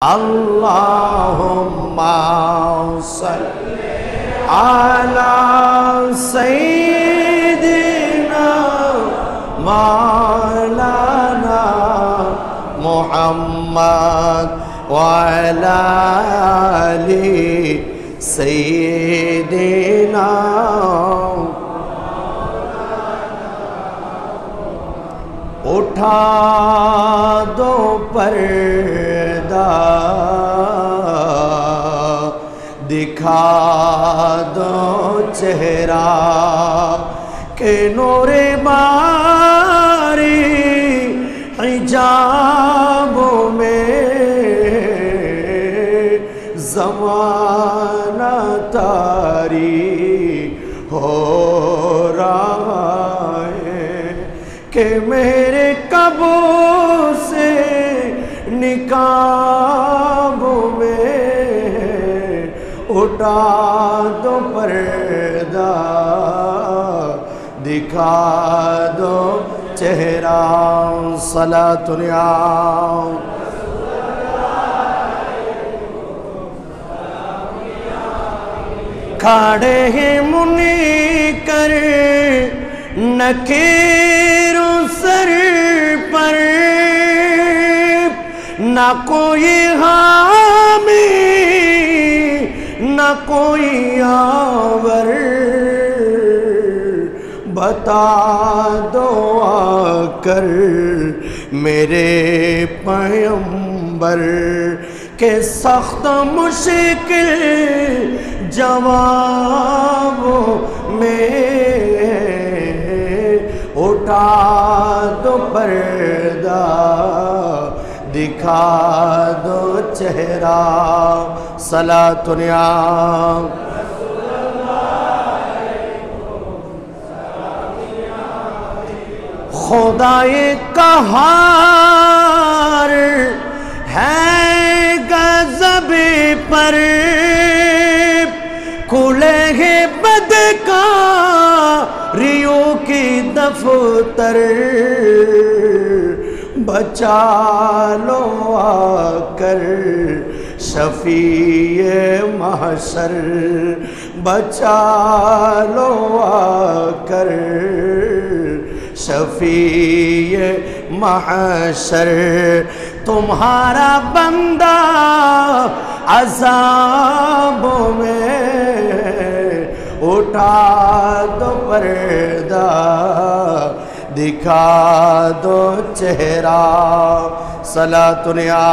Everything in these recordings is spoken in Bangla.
اللهم صل على سيدنا مولانا محمد وعلى آل سيدنا اٹھا دو پردہ دکھا دو چہرہ کہ نور باری حجابوں میں زمانہ طاری ہو رہا ہے کہ میرے قبول سے نقابوں میں اٹھا دو پردہ دکھا دو چہرہ صلاۃ یا کھڑے ہیں منکر نکیر سر پر نہ کوئی حامی نہ کوئی آور بتا دو آ کر میرے پیغمبر کہ سخت مشکل جوابوں میں اٹھا دو پردہ دکھا دو چہرہ صلاۃ یا خدائے قہار ہے غضب پر کھلے ہیں بدکاریوں کی دفتر بچا لو آ کر شفیع محشر بچا لو آ کر شفیع محشر تمہارا بندہ عذابوں میں اٹھا دو پردہ دکھا دو چہرہ صلاۃ یا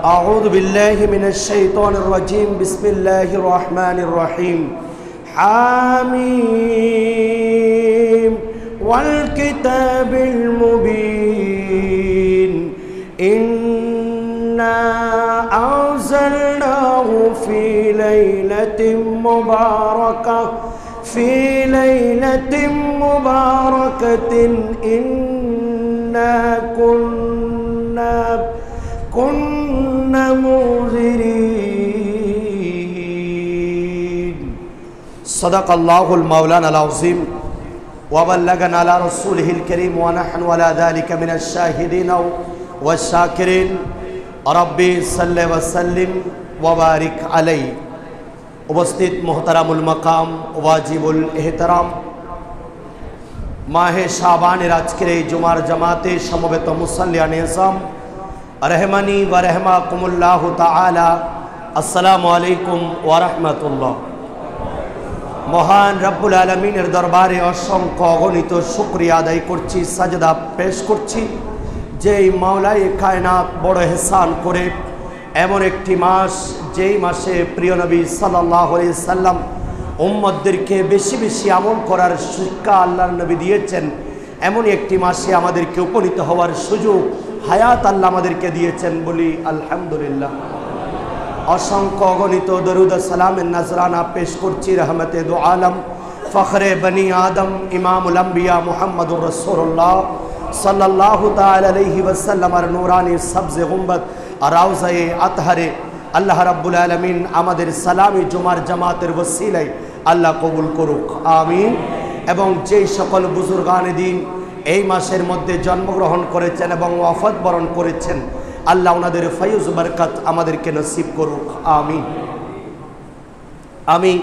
اعوذ باللہ من الشیطان الرجیم بسم اللہ الرحمن الرحیم حامیم والکتاب المبین اِنَّا أَنزَلْنَاهُ فِي لَيْلَةٍ مُبَارَكَةٍ إِنَّا كُنَّا مُنذِرِينَ صدق اللہ المولانا العظیم وبلغنا على رسوله الكريم ونحن على ذلك من الشاهدين والشاکرین ربی صلی وسلم وبارک علیہ উপস্থিত محترم المقام واجب الاحترام মাহে শাবানের আজকের এই জুমার জামাতে সমবেত মুসাল্লিয়ান ইসলাম রহমানি ওয়া রাহমাকুমুল্লাহ তাআলা আসসালামু আলাইকুম ওয়া রাহমাতুল্লাহ মহান রব্বুল আলামিনের দরবারে অসংখ্য অগণিত শুকরিয়া আদায় করছি সাজদা পেশ করছি যেই মাওলাই কায়নাত বড় ইহসান করে এমন একটি মাস যেই মাসে প্রিয় নবী সাল্লাল্লাহু আলাইহি সাল্লাম উম্মতদেরকে বেশি বেশি আমল করার শিক্ষা আল্লাহর নবী দিয়েছেন এমন একটি মাসে আমাদেরকে উপনীত হওয়ার সুযোগ হায়াত আল্লাহ আমাদেরকে দিয়েছেন বলি আলহামদুলিল্লাহ অসংখ্য অগণিত দরুদ ও সালামের নজরানা পেশ করছি রহমতে দু আলম ফখরে বনি আদম ইমামুল আম্বিয়া মুহাম্মদুর রাসূলুল্লাহ সাল্লাল্লাহু তাআলা আলাইহি ওয়াসাল্লামের নূরানি সবজে গুম্বদ আর রওজায়ে আতহারে আল্লাহ রাব্বুল আলামিন আমাদের সালামি জুমার জামাতের ওসিলায় আল্লাহ কবুল করুক আমিন এবং যেই সকল বুজুর্গানে দিন এই মাসের মধ্যে জন্মগ্রহণ করেছেন এবং ওয়াফাত বরণ করেছেন, আল্লাহ ওনাদের ফায়ুজ বরকত আমাদেরকে নসিব করুক, আমিন। আমি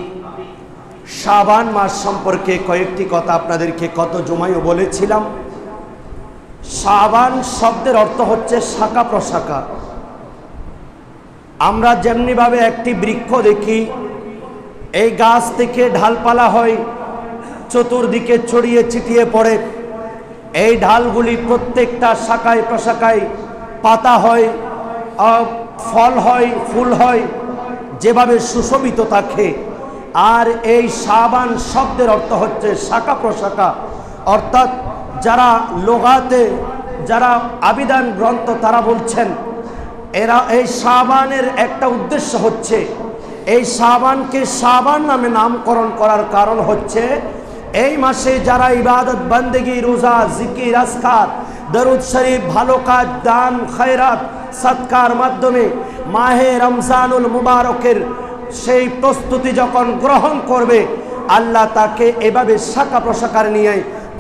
শাবান মাস সম্পর্কে কয়েকটি কথা আপনাদেরকে কত জুমায়ও বলেছিলাম। শাবান শব্দের অর্থ হচ্ছে শাখা প্রশাখা। আমরা যেমনিভাবে একটি বৃক্ষ দেখি, এই গাছ থেকে ঢালপালা হয়, চতুর্দিকে ছড়িয়ে ছিটিয়ে পড়ে, এই ঢালগুলি প্রত্যেকটা শাখায় প্রশাখায় পাতা হয়, ফল হয়, ফুল হয়, যেভাবে সুশোভিত থাকে। আর এই শাবান শব্দের অর্থ হচ্ছে শাখা প্রশাখা। অর্থাৎ যারা লোগাতে, যারা আবিধান গ্রন্থ, তারা বলছেন এরা এই শাবানের একটা উদ্দেশ্য হচ্ছে, এই শাবানকে শাবান নামে নামকরণ করার কারণ হচ্ছে এই মাসে যারা ইবাদত বন্দেগী, রোজা, জিকির, আজকার, দরুদ শরীফ, ভালো কাজ, দান, খয়রাত, সৎকার মাধ্যমে মাহে রমজানুল মুবারকের সেই প্রস্তুতি যখন গ্রহণ করবে, আল্লাহ তাকে এভাবে শাখা প্রশাখার নিয়ে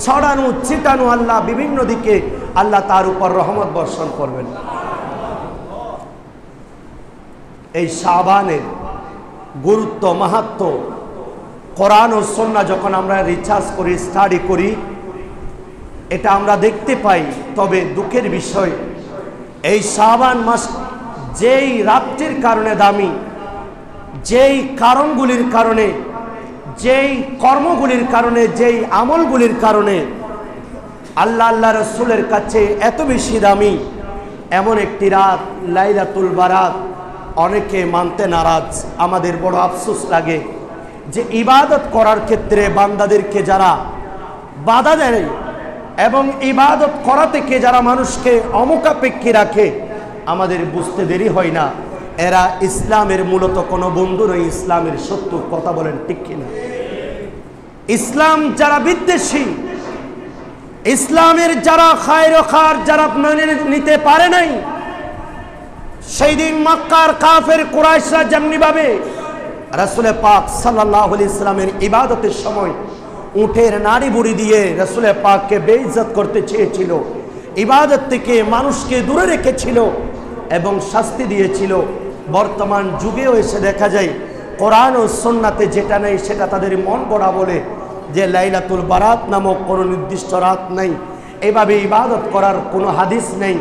ছড়ানো ছিটানো আল্লাহ বিভিন্ন দিকে আল্লাহ তার উপর রহমত বর্ষণ করবেন। এই শাবানের গুরুত্ব, মাহাত্ম্য কোরআন ও সুন্নাহ যখন আমরা রিসার্চ করি, স্টাডি করি, এটা আমরা দেখতে পাই। তবে দুঃখের বিষয়, এই শাবান মাস যেই রাত্রির কারণে দামি, যেই কারণগুলির কারণে, যেই কর্মগুলির কারণে, যেই আমলগুলির কারণে আল্লাহ রসুলের কাছে এত বেশি দামি, এমন একটি রাত লাইলাতুল বারাত অনেকে মানতে নারাজ। আমাদের বড় আফসোস লাগে যে ইবাদত করার ক্ষেত্রে বান্দাদেরকে যারা বাধা দেয় এবং ইবাদত করা থেকে যারা মানুষকে অমুখাপেক্ষী রাখে, আমাদের বুঝতে দেরি হয় না এরা ইসলামের মূলত কোনো বন্ধু নয়, ইসলামের শত্রু। কথা বলেন ঠিক কিনা? ইসলাম যারা বিদ্বেষী, ইসলামের যারা খায়র খার যারা মেনে নিতে পারে নাই, সেই দিন মক্কার কাফের কুরাইশরা যেমনিভাবে রাসূল পাক সাল্লাল্লাহু আলাইহি ওয়াসাল্লামের ইবাদতের সময় উটের নাড়ি বুড়ি দিয়ে রাসূল পাককে বেইজ্জত করতে চেয়েছিল, ইবাদত থেকে মানুষকে দূরে রেখেছিল এবং শাস্তি দিয়েছিল, বর্তমান যুগেও এসে দেখা যায় কোরআন ও সুন্নাতে যেটা নেই সেটা তাদের মন গড়া বলে, যে লাইলাতুল বারাত নামক কোনো নির্দিষ্ট রাত নেই, এভাবে ইবাদত করার কোনো হাদিস নেই,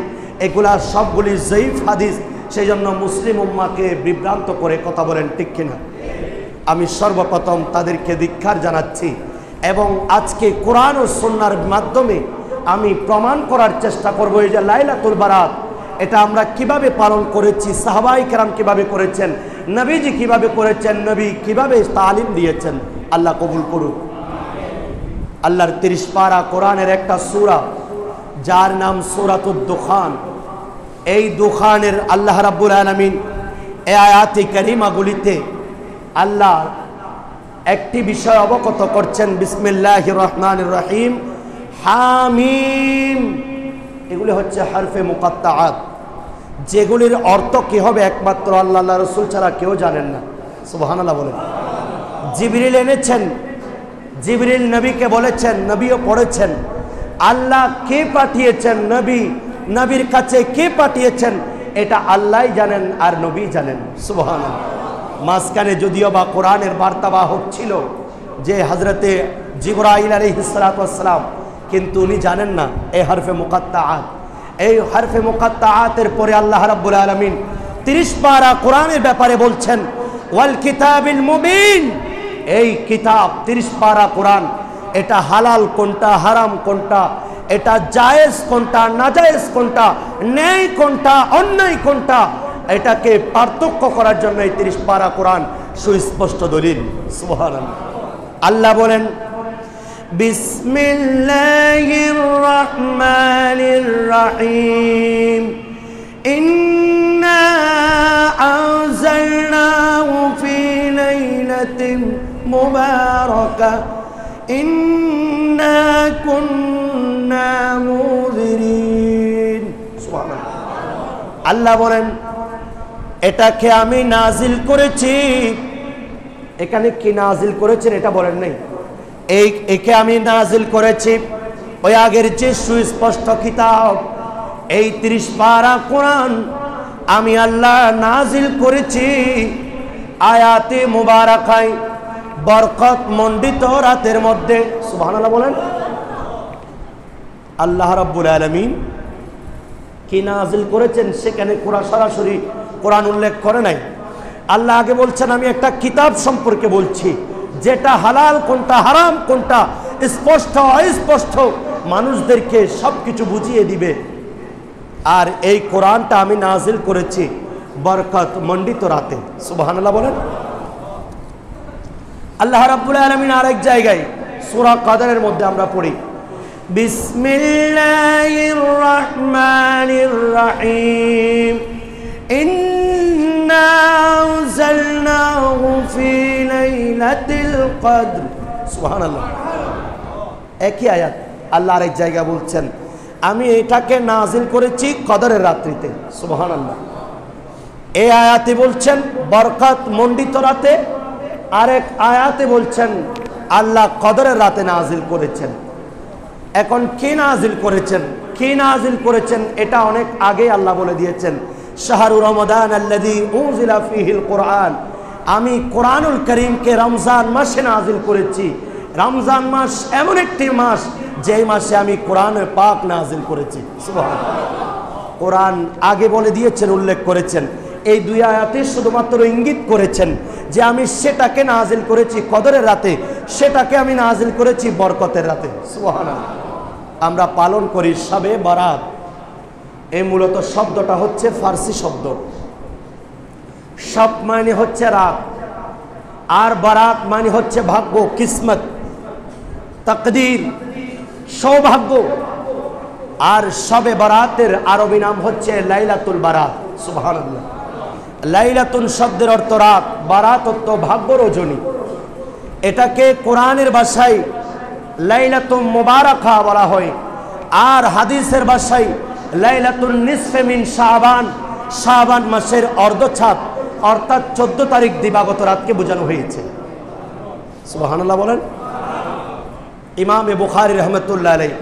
এগুলা সবগুলি জয়ীফ হাদিস। সেই জন্য মুসলিম উম্মাকে বিভ্রান্ত করে। কথা বলেন ঠিক কিনা? আমি সর্বপ্রথম তাদেরকে ধিক্কার জানাচ্ছি এবং আজকে কোরআন ও সুন্নাহর মাধ্যমে আমি প্রমাণ করার চেষ্টা করব এই যে লাইলাতুল বারাত এটা আমরা কিভাবে পালন করেছি, সাহাবায়ে কেরাম কিভাবে করেছেন, নবীজি কিভাবে করেছেন, নবী কিভাবে তালিম দিয়েছেন। আল্লাহ কবুল করুন। আল্লাহর 30 পারা কোরআনের একটা সূরা যার নাম সূরাতুদ দুখান। এই দুখানের আল্লাহ রাব্বুল আলামিন এই আয়াতে কারিমাগুলিতে আল্লাহ একটি বিষয় অবগত করছেন। বিসমিল্লাহির রহমানির রহিম, হামিম। এগুলি হচ্ছে হরফে মুকাত্তাআত, যেগুলির অর্থ কি হবে একমাত্র আল্লাহ রাসূল ছাড়া কেউ জানেন না। সুবহানাল্লাহ বলেন। জিবরিল এনেছেন, জিবরিল নবীকে বলেছেন, নবীও পড়েছেন। আল্লাহ কে পাঠিয়েছেন, নবীর কাছে কে পাঠিয়েছেন এটা আল্লাহই জানেন আর নবী জানেন। সুবহানাল্লাহ। মাঝখানে যদিও বা কোরআনের বার্তাবাহক ছিল যে হযরতে জিবরাইল আলাইহিস সালাতু ওয়াস সালাম, কিন্তু উনি জানেন না এই হরফে মুকাত্তাআত। এই হরফে মুকাত্তাআতের পরে আল্লাহ রাব্বুল আলামিন 30 পারা কোরআনের ব্যাপারে বলছেন, ওয়াল কিতাবিল মুবিন। এই কিতাব 30 পারা কোরআন, এটা হালাল কোনটা, হারাম কোনটা, এটা জায়েজ কোনটা, নাজায়েজ কোনটা, ন্যায় কোনটা, অন্যায় কোনটা, এটাকে পার্থক্য করার জন্য এই 30 পারা কোরআন সুস্পষ্ট দলিল। সুবহানাল্লাহ। আল্লাহ বলেন, বিসমিল্লাহির রহমানির রহিম, ইন্না আনজালনাহু ফি লাইলাতিন মুবারাকা ইন্না কুন্না মুযিরিন। সুবহানাল্লাহ। আল্লাহ বলেন, এটাকে আমি নাজিল করেছি। এখানে কি নাজিল করেছেন এটা বলেন নাই, একে আমি নাজিল করেছি ওই আগের যে সুস্পষ্ট কিতাব এই 30 পারা কোরআন আমি আল্লাহ নাজিল করেছি আয়াতে মুবারাকায় বরকত মণ্ডিত রাতের মধ্যে। সুবহানাল্লাহ বলেন। আল্লাহ রাব্বুল আলামিন কি নাজিল করেছেন সেখানে কোরআন সরাসরি কোরআন উল্লেখ করে নাই। আল্লাহ আগে বলছেন আমি একটা কিতাব সম্পর্কে বলছি যেটা হালাল কোনটা হারাম কোনটা স্পষ্ট অস্পষ্ট মানুষদেরকে সবকিছু বুঝিয়ে দিবে। আর এই কোরআনটা আমি নাজিল করেছি বরকত মণ্ডিত রাতে। সুবহানাল্লাহ বলেন। আল্লাহ রাব্বুল আলামিন আরেক জায়গায় সূরা কদরের মধ্যে আমরা পড়ি বিসমিল্লাহির রহমানির রহিম ইন্না আনজালনাহু ফি লাইলাতিল কদর। সুবহানাল্লাহ। একই আয়াত আল্লাহ আরেক জায়গা বলছেন আমি এটাকে নাজিল করেছি কদরের রাত্রিতে। সুবহানাল্লাহ। এই আয়াতে বলছেন বরকত মণ্ডিত রাতে, আরেক আয়াতে বলছেন আল্লাহ কদরের রাতে নাজিল করেছেন। এখন কি নাজিল করেছেন কি নাজিল করেছেন এটা অনেক আগে আল্লাহ বলে দিয়েছেন শাহরু রমাদান আল্লাযী উনজিলা ফীহিল কুরআন। আমি কোরআনুল কারীমকে রমজান মাসে নাজিল করেছি। রমজান মাস এমন একটি মাস যে মাসে আমি কোরআনের পাক নাজিল করেছি। সুবহানাল্লাহ। কোরআন আগে বলে দিয়েছেন উল্লেখ করেছেন এই দুই আয়াতে শুধুমাত্র ইঙ্গিত করেছেন যে আমি সেটাকে নাজিল করেছি কদরের রাতে, সেটাকে আমি নাজিল করেছি বরকতের রাতে। সুবহানাল্লাহ। আমরা পালন করি শবে বরাত। এই মূলত শব্দটা হচ্ছে ফার্সি শব্দ। শব মানে হচ্ছে রাত আর বারাত মানে হচ্ছে ভাগ্য, কিসমত, তাকদীর, সৌভাগ্য। আর শবে বরাতের আরবি নাম হচ্ছে লাইলাতুল বারাত। সুবহানাল্লাহ। লাইলাতুন শব্দের অর্থ রাত, বারাত অর্থ ভাগ্য রজনী। এটাকে কোরআনের ভাষায় লাইলাতুল মুবারাকা বলা হয় আর হাদিসের ভাষায় লাইলাতুন নিসফে মিন শাবান, শাবান মাসের অর্ধচাঁদ অর্থাৎ 14 তারিখ দিবাগত রাতকে বোঝানো হয়েছে। সুবহানাল্লাহ বলেন। ইমাম বুখারী রাহমাতুল্লাহ আলাইহি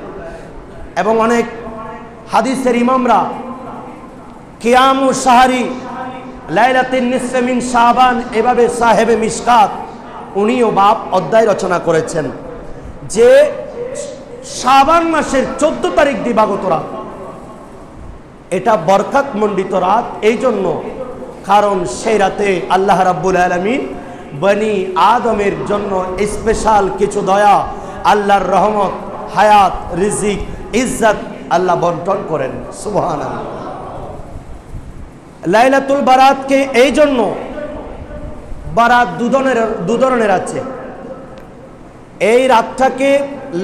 এবং অনেক হাদিসের ইমামরা কিয়ামু শাহরি লাইলাতুন নিসফে মিন শাবান এভাবে সাহেবে মিশকাত উনিও বাব অধ্যায় রচনা করেছেন যে শাবান মাসের 14 তারিখ দিবাগত রাত এটা বরকত মণ্ডিত রাত। এই জন্য কারণ সেই রাতে আল্লাহ রাব্বুল আলামিন বনি আদমের জন্য স্পেশাল কিছু দয়া, আল্লাহর রহমত, হায়াত, রিজিক, ইজ্জত আল্লাহ বন্টন করেন। সুবহানাল্লাহ। লাইলাতুল বারাতকে এই জন্য বারাত দু ধরনের আছে। এই রাতটাকে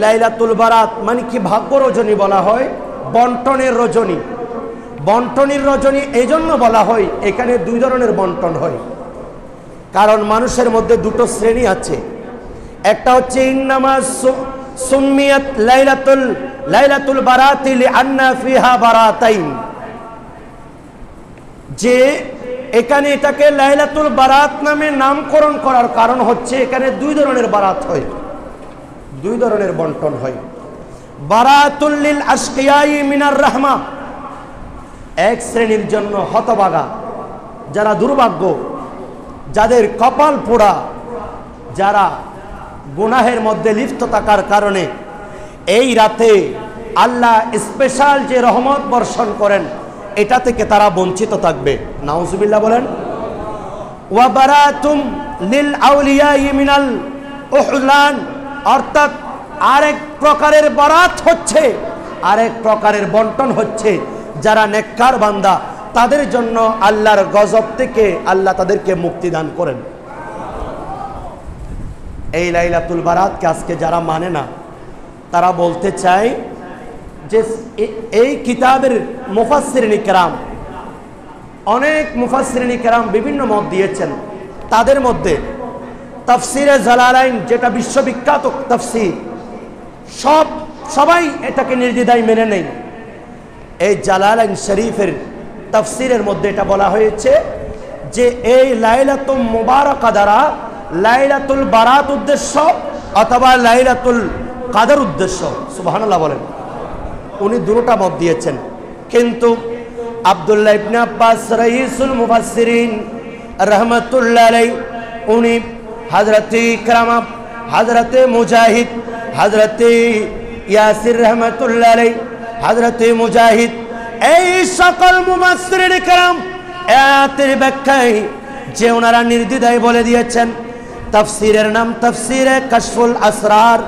লাইলাতুল বারাত মানে কি ভাগ্য রজনী বলা হয়, বন্টনের রজনী। বন্টনের রজনী এই জন্য বলা হয় এখানে দুই ধরনের বন্টন হয় কারণ মানুষের মধ্যে দুটো শ্রেণী আছে। একটা হচ্ছে ইন্নামা সুম্মিয়াত লাইলাতুল বারাতি লিআন্না ফিহা বারাতাইন, যে এখানে এটাকে লাইলাতুল বারাত নামে নামকরণ করার কারণ হচ্ছে এখানে দুই ধরনের বারাত হয়, দুই ধরনের বন্টন হয়। বারাতুল লিল আশকিয়াই মিনার রাহমা, এক শ্রেণীর জন্য হতভাগা যারা দুর্ভাগ্য, যাদের কপাল পোড়া, যারা গুনাহের মধ্যে লিপ্ত থাকার কারণে এই রাতে আল্লাহ স্পেশাল যে রহমত বর্ষণ করেন এটা থেকে তারা বঞ্চিত থাকবে। নাউজুবিল্লাহ বলেন। ওয়া বারাতুম লিল আউলিয়াই মিনাল উহলান, অর্থাৎ আরেক প্রকারের বারাত হচ্ছে, আরেক প্রকারের বন্টন হচ্ছে যারা নেককার বান্দা তাদের জন্য আল্লাহর গজব থেকে আল্লাহ তাদেরকে মুক্তি দান করেন। এই লাইলাতুল বারাতকে আজকে যারা মানে না তারা বলতে চায় যে এই কিতাবের মুফাসসিরিন কিরাম, অনেক মুফাসসিরিন কিরাম বিভিন্ন মত দিয়েছেন। তাদের মধ্যে তাফসিরে জালালাইন যেটা বিশ্ববিখ্যাত তাফসির, সবাই এটাকে নির্দ্বিধায় মেনে নেয়। এই জালালাইন শরীফের তাফসিরের মধ্যে এটা বলা হয়েছে যে এই লাইলাতুল মুবারাকা দ্বারা লাইলাতুল বারাত উদ্দেশ্য অথবা লাইলাতুল কাদর উদ্দেশ্য, সুবহানাল্লাহ বলেন। উনি দুটোটা মত দিয়েছেন, কিন্তু আব্দুল্লাহ ইবনে আব্বাস রাইসুল মুফাসসিরিন রাহমাতুল্লাহ আলাইহি উনি হযরতে ইকরামা, হযরতে মুজাহিদ, হযরতে ইয়াসির রাহমাতুল্লাহ আলাইহি, হযরতে মুজাহিদ, এই সকল মুফাসসিরিন کرام আয়াতের ব্যাখ্যায় যে ওনারা নির্দ্বিধায় বলে দিয়েছেন, তাফসীরের নাম তাফসীরে কাশফুল আসরার।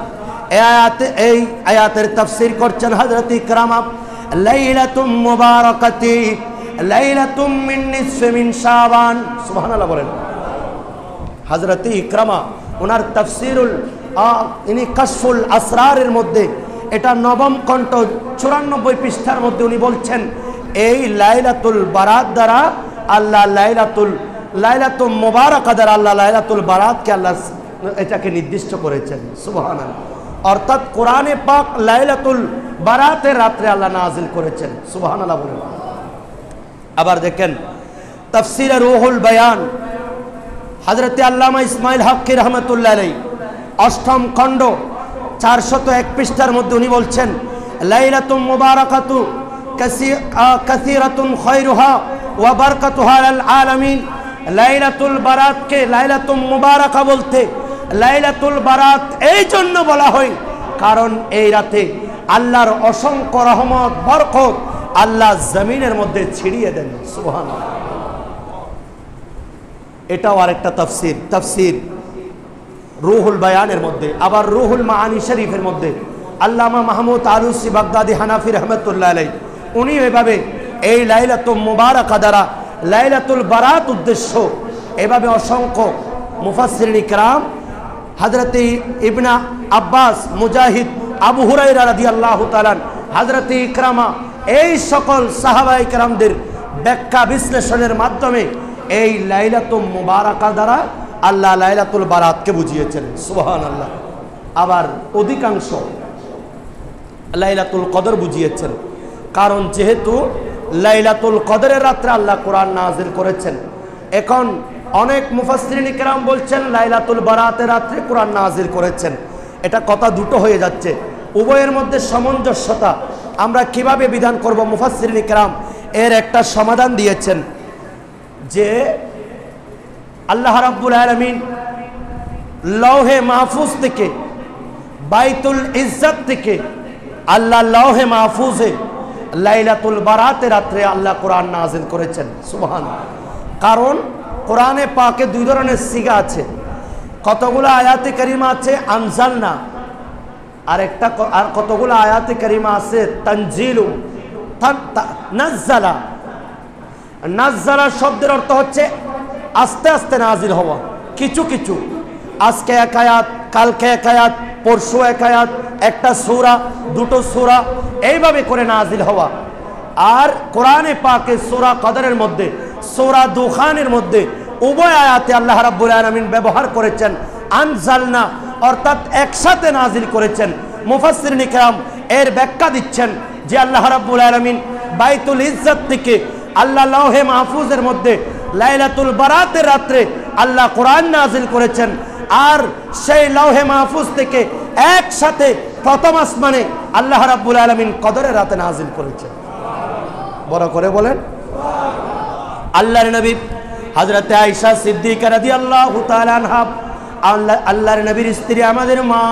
এই আয়াতের তাফসীর করছেন হযরত ইকরামা, লাইলাতুম মুবারাকাতি লাইলাতুম মিন নিসফি মিন শাবান, সুবহানাল্লাহ বলেন। হযরত ইকরামা ওনার তাফসীরুল ইনি কাশফুল আসরারের মধ্যে, এটা নবম কণ্ঠ 94 পৃষ্ঠার মধ্যে উনি বলছেন, এই লাইলাতুল বারাত দ্বারা আল্লাহ লাইলাতুল মুবারাকা দ্বারা আল্লাহ লাইলাতুল বারাতকে আল্লাহ এটাকে নির্দিষ্ট করেছেন, সুবহানাল্লাহ। অর্থাৎ কোরআনে পাক লাইলাতুল বারাতের রাত্রে আল্লাহ নাজিল করেছেন, সুবহানাল্লাহ বলেন। আবার দেখেন তাফসীরে রুহুল বায়ান, হযরতে আল্লামা ইসমাইল হক্কি রাহমাতুল্লাহ আলাইহি অষ্টম খণ্ড 401 পৃষ্ঠার মধ্যে উনি বলছেন, লাইলাতুম মুবারাকাতু কাসীরাতুন খায়রুহা ওয়া বারাকাতুহা আলাল আলামিন। লাইলাতুল বারাতকে লাইলাতুল মুবারাকা বলতে লাইলাতুল বারাত এই জন্য বলা হয় কারণ এই রাতে আল্লাহর অসংখ্য রহমত বরকত আল্লাহ জমিনের মধ্যে ছিড়িয়ে দেন, সুবহানাল্লাহ। এটাও আরেকটা তাফসীর, তাফসীর রুহুল বায়ানের মধ্যে। আবার রুহুল মাআনি শরীফের মধ্যে আল্লামা মাহমুদ আলুসি বাগদাদি হানাফি রহমতুল্লাহ আলাইহি উনি এভাবে এই লাইলাতুল মুবারাকা দ্বারা লাইলাতুল বারাত উদ্দেশ্য, এভাবে অসংখ্য মুফাসসিরিন ইকরাম হযরতে ইবনে আব্বাস, মুজাহিদ, আবু হুরায়রা রাদিয়াল্লাহু তাআলা, হযরতে ইকরামা, এই সকল সাহাবায়ে কেরামদের ব্যাখ্যা বিশ্লেষণের মাধ্যমে এই লাইলাতুল মুবারাকা দ্বারা আল্লাহ লাইলাতুল বারাতকে বুঝিয়েছেন, সুবহানাল্লাহ। আবার অধিকাংশ লাইলাতুল কদর বুঝিয়েছেন, কারণ যেহেতু লাইলাতুল কদরের রাত্রে আল্লাহ কোরআন নাজিল করেছেন। এখন অনেক মুফাসসিরিন ইকরাম বলছেন লাইলাতুল বারাতের রাত্রে কোরআন নাজিল করেছেন। এটা কথা দুটো হয়ে যাচ্ছে, উভয়ের মধ্যে সামঞ্জস্যতা আমরা কিভাবে বিধান করব? মুফাসসিরিন ইকরাম এর একটা সমাধান দিয়েছেন যে আল্লাহ রাব্বুল আলামিন লৌহে মাহফুজ থেকে, বাইতুল ইজ্জত থেকে আল্লাহ লৌহে মাহফুজে লাইলাতুল বারাতের রাত্রে আল্লাহ কোরআন নাজিল করেছেন, সুবহানাল্লাহ। কারণ কোরআনে পাকে দুই ধরনের সিগা আছে, কতগুলো আয়াতে কারিমা আছে আনজালনা, আর কতগুলো আয়াতে কারিমা আছে তানজিলু, নাজ্জালা। নাজ্জালা শব্দের অর্থ হচ্ছে আস্তে আস্তে নাজিল হওয়া, কিছু কিছু, আজকে এক আয়াত, কালকে এক আয়াত, পরশু এক আয়াত, একটা সূরা, দুটো সূরা, এইভাবে করে নাজিল হওয়া। আর কোরআনে পাকে সূরা কদরের মধ্যে, সূরা দুখানের মধ্যে উভয় আয়াতে আল্লাহ রাব্বুল আলামিন ব্যবহার করেছেন আনজালনা, অর্থাৎ একসাথে নাজিল করেছেন। মুফাসসিরিন ইকরাম এর ব্যাখ্যা দিচ্ছেন যে আল্লাহ রাব্বুল আলামিন বাইতুল ইজ্জত থেকে আল্লাহ লৌহে মাহফুজের মধ্যে লাইলাতুল বারাতের রাত্রে আল্লাহ কোরআন নাজিল করেছেন, আর সেই লৌহে মাহফুজ থেকে একসাথে প্রথম আসমানে আল্লাহ রাব্বুল আলামিন কদরের রাতে নাজিল করেছেন। বড় করে বলেন। আল্লাহর নবী হযরতে আয়েশা সিদ্দিকা রাদিয়াল্লাহু তাআলা আনহা, আল্লাহর নবীর স্ত্রী, আমাদের মা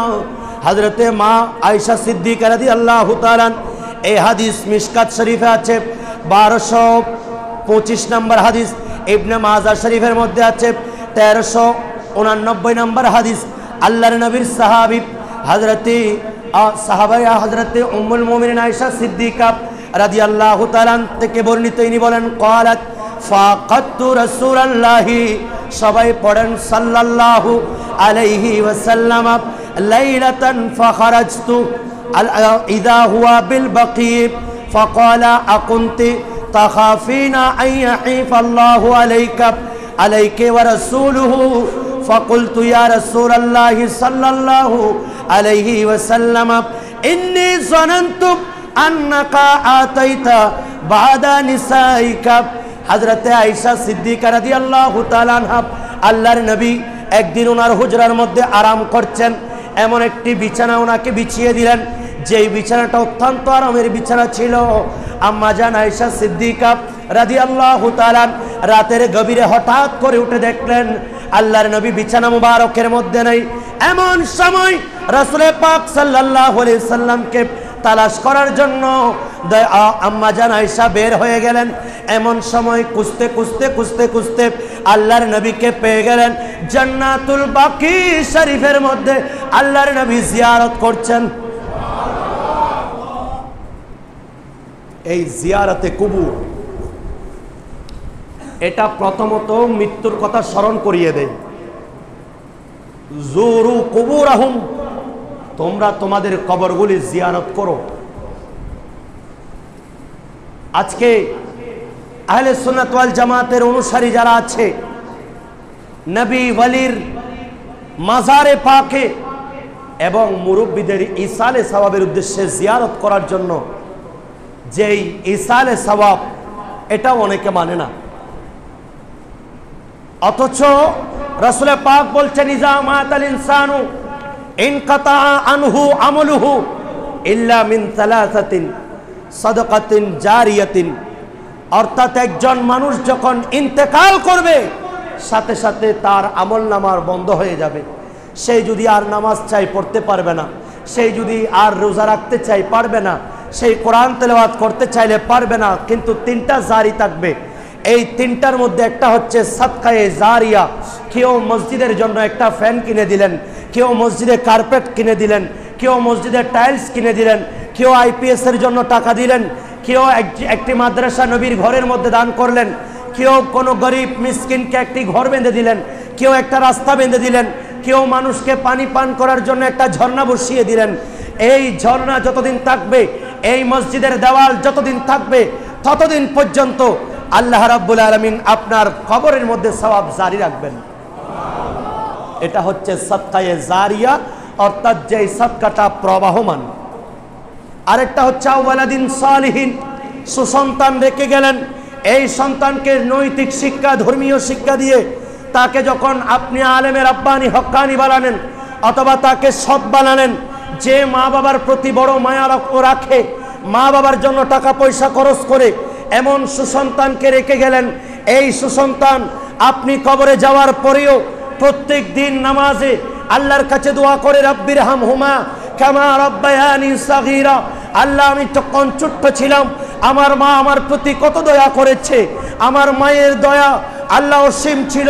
হযরতে মা আয়েশা সিদ্দিকা রাদিয়াল্লাহু তাআলা, এই হাদিস মিশকাত শরীফে আছে, 1225 নম্বর হাদিস। ইবনে মাজাহ শরীফের মধ্যে আছে 1389 নম্বর হাদিস। আল্লাহর নবীর সাহাবী হযরতে উম্মুল মুমিনিন আয়েশা সিদ্দিকা রাদিয়াল্লাহু তাআলা থেকে বর্ণিত, ইনি বলেন, ক্বালাত ফাকাতু রাসূলুল্লাহি, সবাই পড়েন সাল্লাল্লাহু আলাইহি ওয়াসাল্লাম, লাইলাতান ফাখারাজতু ইযা হুয়া বিল বাকি ফাকালা আকুনতি তাখাফিনা আন ইয়াহিফাল্লাহু আলাইকা ওয়া রাসূলুহু ফাকুলতু ইয়া রাসূলাল্লাহি সাল্লাল্লাহু আলাইহি ওয়াসাল্লাম ইন্নী যানানতু আন্নাকা আতাইতা বাদা নিসাইকা। হযরতে আয়েশা সিদ্দিকা রাদিয়াল্লাহু তাআলা আনহা, আল্লাহর নবী একদিন ওনার হুজরার মধ্যে আরাম করছেন। এমন একটি বিছানা ওনাকে বিছিয়ে দিলেন, যেই বিছানাটা অত্যন্ত আরামের বিছানা ছিল। আম্মা জান আয়েশা সিদ্দিকা রাদিয়াল্লাহু তাআলা রাতের গভীরে হঠাৎ করে উঠে দেখলেন আল্লাহর নবী বিছানা মুবারকের মধ্যে নেই। এমন সময় রাসূল পাক সাল্লাল্লাহু আলাইহি সাল্লামকে তালাশ করার জন্য আম্মা জান আয়েশা বের হয়ে গেলেন। এমন সময় খুঁজতে আল্লাহর নবীকে পেয়ে গেলেন জান্নাতুল বাকি শরীফের মধ্যে আল্লাহর নবী জিয়ারত করছেন। এই জিয়ারতে কুবুর এটা প্রথমত মৃত্যুর কথা স্মরণ করিয়ে দেয়। জুরু কুবুরাহুম, তোমরা তোমাদের কবরগুলি জিয়ারত করো। আজকে আহলে সুন্নাত ওয়াল জামাতের অনুসারী যারা আছে, নবী ওয়ালির মাজারে পাকে এবং মুরব্বীদের ইসালে সওয়াবের উদ্দেশ্যে জিয়ারত করার জন্য যেই ইসালে সওয়াব, এটা অনেকে মানে না। অথচ রাসূল পাক বলছেন ইজা মাতাল ইনসানু ইনকাতা আনহু আমলুহু ইল্লা মিন সালাসাতিন সাদাকাতিন জারিয়াতিন। অর্থাৎ একজন মানুষ যখন ইন্তেকাল করবে সাথে সাথে তার আমলনামার বন্ধ হয়ে যাবে। সেই যদি আর নামাজ চাই পড়তে পারবে না, সেই যদি আর রোজা রাখতে চাই পারবে না, সেই কোরআন তেলাওয়াত করতে চাইলে পারবে না, কিন্তু তিনটা জারি থাকবে। এই তিনটার মধ্যে একটা হচ্ছে সাদকায়ে জারিয়া। কেউ মসজিদের জন্য একটা ফ্যান কিনে দিলেন, কেউ মসজিদে কার্পেট কিনে দিলেন, কেউ মসজিদে টাইলস কিনে দিলেন, কেউ আইপিএস এর জন্য টাকা দিলেন, কেউ একটি মাদ্রাসা নবীর ঘরের মধ্যে দান করলেন, কেউ কোনো গরিব মিসকিনকে একটি ঘর বেঁধে দিলেন, কেউ একটা রাস্তা বেঁধে দিলেন, কেউ মানুষকে পানি পান করার জন্য একটা ঝর্ণা বসিয়ে দিলেন। এই ঝর্ণা যতদিন থাকবে, এই মসজিদের দেওয়াল যতদিন থাকবে, ততদিন পর্যন্ত আল্লাহ রাব্বুল আলামিন আপনার কবরের মধ্যে সওয়াব জারি রাখবেন। এটা হচ্ছে সাদকায়ে জারিয়া, অর্থাৎ যেই সাদকাটা প্রবাহমান। আরেকটা হচ্ছে ওয়ালাদিন সালিহিন, সুসন্তান রেখে গেলেন। এই সন্তানকে নৈতিক শিক্ষা, ধর্মীয় শিক্ষা দিয়ে তাকে যখন আপনি আলেমে রাব্বানি হক্কানি বানালেন অথবা তাকে সৎ বানালেন, যে মা বাবার প্রতি বড় মায়া রাখে, মা বাবার জন্য টাকা পয়সা খরচ করে এমন সুসন্তানকে রেখে গেলেন। এই সুসন্তান আপনি কবরে যাওয়ার পরেও প্রত্যেক দিন নামাজে আল্লাহর কাছে দোয়া করে রব্বির হামহুমা কামা রাব্বায়ানি সাগীরা। আল্লাহ, আমি তখন ছোট্ট ছিলাম, আমার মা আমার প্রতি কত দয়া করেছে। আমার মায়ের দয়া আল্লাহ অসীম ছিল।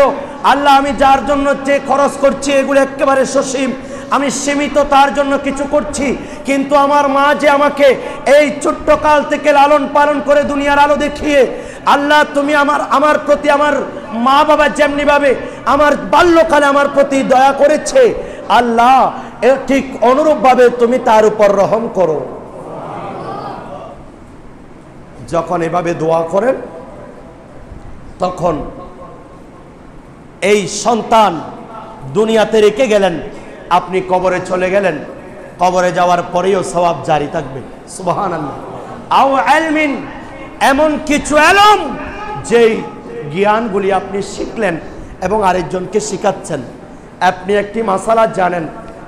আল্লাহ, আমি যার জন্য যে খরচ করছি এগুলো একেবারে সসীম, আমি সীমিত তার জন্য কিছু করছি, কিন্তু আমার মা যে আমাকে এই ছোট্ট কাল থেকে লালন পালন করে দুনিয়ার আলো দেখিয়ে, আল্লাহ তুমি আমার প্রতি, আমার মা বাবা যেমনি ভাবে আমার বাল্যকালে আমার প্রতি দয়া করেছে, আল্লাহ ঠিক অনুরূপ ভাবে তুমি তার উপর রহম করো। যখন এভাবে দোয়া করেন তখন এই সন্তান দুনিয়াতে রেখে গেলেন, আপনি কবরে চলে গেলেন, কবরে যাওয়ার পরেও সওয়াব জারি থাকবে। সুবহানাল্লাহ। আও ইলমিন, এমন কিছু ইলম যেই জ্ঞানগুলি আপনি শিখলেন এবং আরেকজনকে শিখাচ্ছেন। আপনি একটি মাসালা জানেন,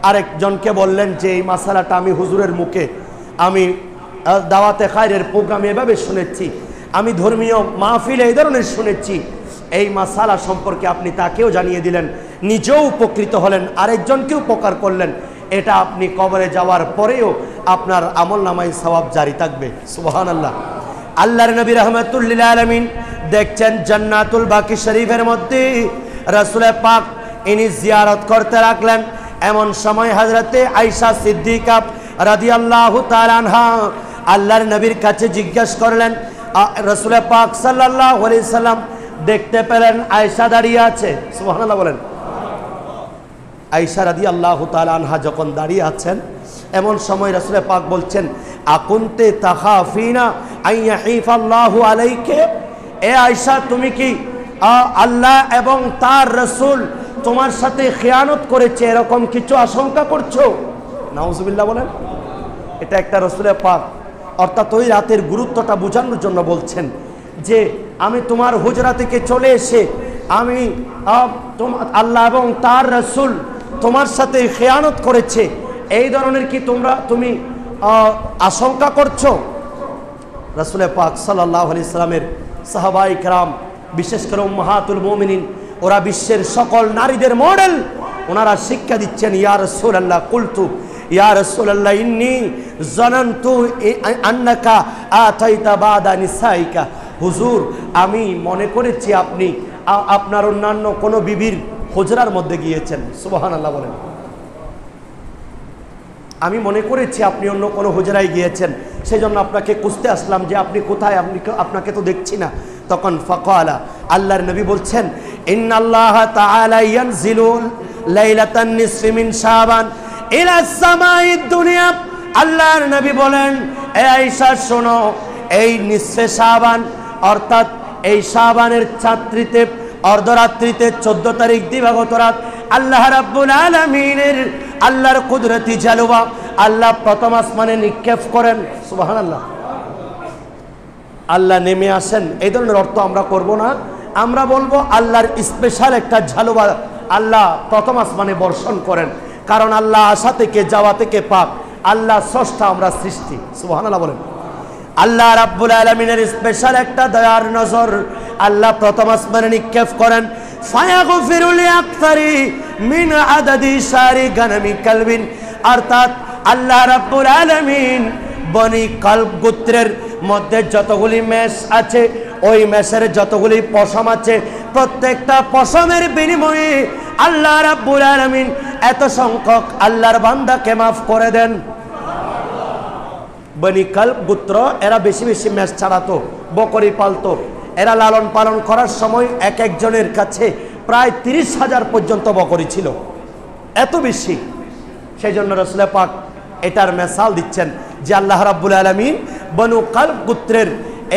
আরেকজনকে বললেন যে এই মাসালাটা আমি হুজুরের মুখে, আমি দাওয়াতে খায়রের প্রোগ্রামে এভাবে শুনেছি, আমি ধর্মীয় মাহফিলে এই ধরনের শুনেছি। এই মাসালা সম্পর্কে আপনি তাকেও জানিয়ে দিলেন, নিজেও উপকৃত হলেন, আরেকজনকে উপকার করলেন। এটা আপনি কবরে যাওয়ার পরেও আপনার আমলনামায় সওয়াব জারি থাকবে। সুবহানাল্লাহ। আল্লাহর নবী রাহমাতুল লিল আলামিন দেখছেন জান্নাতুল বাকি শরীফের মধ্যে রাসূল পাক ইনি জিয়ারত করতে রাখলেন। এমন সময় হযরতে আয়েশা সিদ্দিকা রাদিয়াল্লাহু তাআলা আনহা আল্লাহর নবীর কাছে জিজ্ঞাসা করলেন। রাসূল পাক সাল্লাল্লাহু আলাইহি সাল্লাম দেখতে পেলেন আয়েশা দাঁড়িয়ে আছে। সুবহানাল্লাহ বলেন। আয়েশা রাদিয়াল্লাহু তাআলা আনহা যখন দাঁড়িয়ে আছেন, এমন সময় রাসূল পাক বলছেন, আকুনতে তাখাফিনা আইয়াহিফাল্লাহু আলাইকে। এ আয়েশা, তুমি কি আল্লাহ এবং তার রাসূল তোমার সাথে খেয়ানত করেছে এরকম কিছু আশঙ্কা করছো? নাউজুবিল্লাহ বলেন। এটা একটা রাসূল পাক অর্থাৎ ওই রাতের গুরুত্বটা বোঝানোর জন্য বলছেন যে আমি তোমার হুজরা থেকে চলে এসে আমি আল্লাহ এবং তার রাসূল তোমার সাথে খেয়ানত করেছে, এই ধরনের কি তুমি আশঙ্কা করছো? রাসূল পাক সাল্লাল্লাহু আলাইহি সাল্লামের সাহাবায়ে কেরাম, বিশেষ করে উম্মাহাতুল মুমিনিন, ওরা বিশ্বের সকল নারীদের মডেল, ওনারা শিক্ষা দিচ্ছেন, ইয়া রাসূলুল্লাহ কুলতু ইয়া রাসূলুল্লাহ ইন্নী জানানতু আন্নাকা আতাইতা বাদা নিসাইকা। হুজুর, আমি মনে করেছি আপনি আপনার অন্যান্য কোন বিবির হুজরার মধ্যে গিয়েছেন। সুবহানাল্লাহ বলেন। আমি মনে করেছি আপনি অন্য কোনো হুজরায় গিয়েছেন, সেই জন্য আপনাকে খুঁজতে আসলাম যে আপনি কোথায়, আপনাকে তো দেখছি না। তখন ফাকালা, আল্লাহর নবী বলছেন, ইন্নাল্লাহ তাআলা ইয়ানজিলু লাইলাতান নিসফি মিন শাবান ইলা সামাইদ দুনিয়া। আল্লাহর নবী বলেন, এ আয়েশা শোনো, এই নিসফে শাবান অর্থাৎ এই শাবানের চাঁদরিতে অর্ধরাত্রিতে 14 তারিখ দিবাগত রাত আল্লাহ রাব্বুল আলামিনের আল্লাহর কুদরতি জালওয়া আল্লাহ প্রথম আসমানে নিক্ষেপ করেন। সুবহানাল্লাহ। আল্লাহ নেমে আসেন, এই ধরনের অর্থ আমরা করব না। আমরা বলবো আল্লাহর স্পেশাল একটা ঝালওয়া আল্লাহ প্রথম আসমানে বর্ষণ করেন, কারণ আল্লাহ আসা থেকে যাওয়া থেকে পাক, আল্লাহ স্রষ্টা, আমরা সৃষ্টি। সুবহানাল্লাহ বলেন। আল্লাহ রাব্বুল আলামিনের স্পেশাল একটা দয়ার নজর আল্লাহ প্রথম আসমানে নিক্ষেপ করেন। ফায়াগফিরু লিআকতারি মিন আদাদি শারি গানামি কালবিন, অর্থাৎ আল্লাহ রাব্বুল আলামিন বনি কালব গোত্রের মধ্যে যতগুলি মেষ আছে, ওই মেষের যতগুলি পশম আছে, প্রত্যেকটা পশমের বিনিময়ে আল্লাহ রাব্বুল আলামিন এত সংখ্যক আল্লাহর বান্দাকে মাফ করে দেন। বনি কালব গোত্র, এরা বেশি বেশি মেষ ছাড়াতো, বকরি পালতো। এরা লালন পালন করার সময় এক একজনের কাছে প্রায় 30,000 পর্যন্ত বকরি ছিল, এত বেশি। সেই জন্য রাসূল পাক এটার মিসাল দিচ্ছেন যে আল্লাহ রাব্বুল আলামিন বনু কালব গোত্রের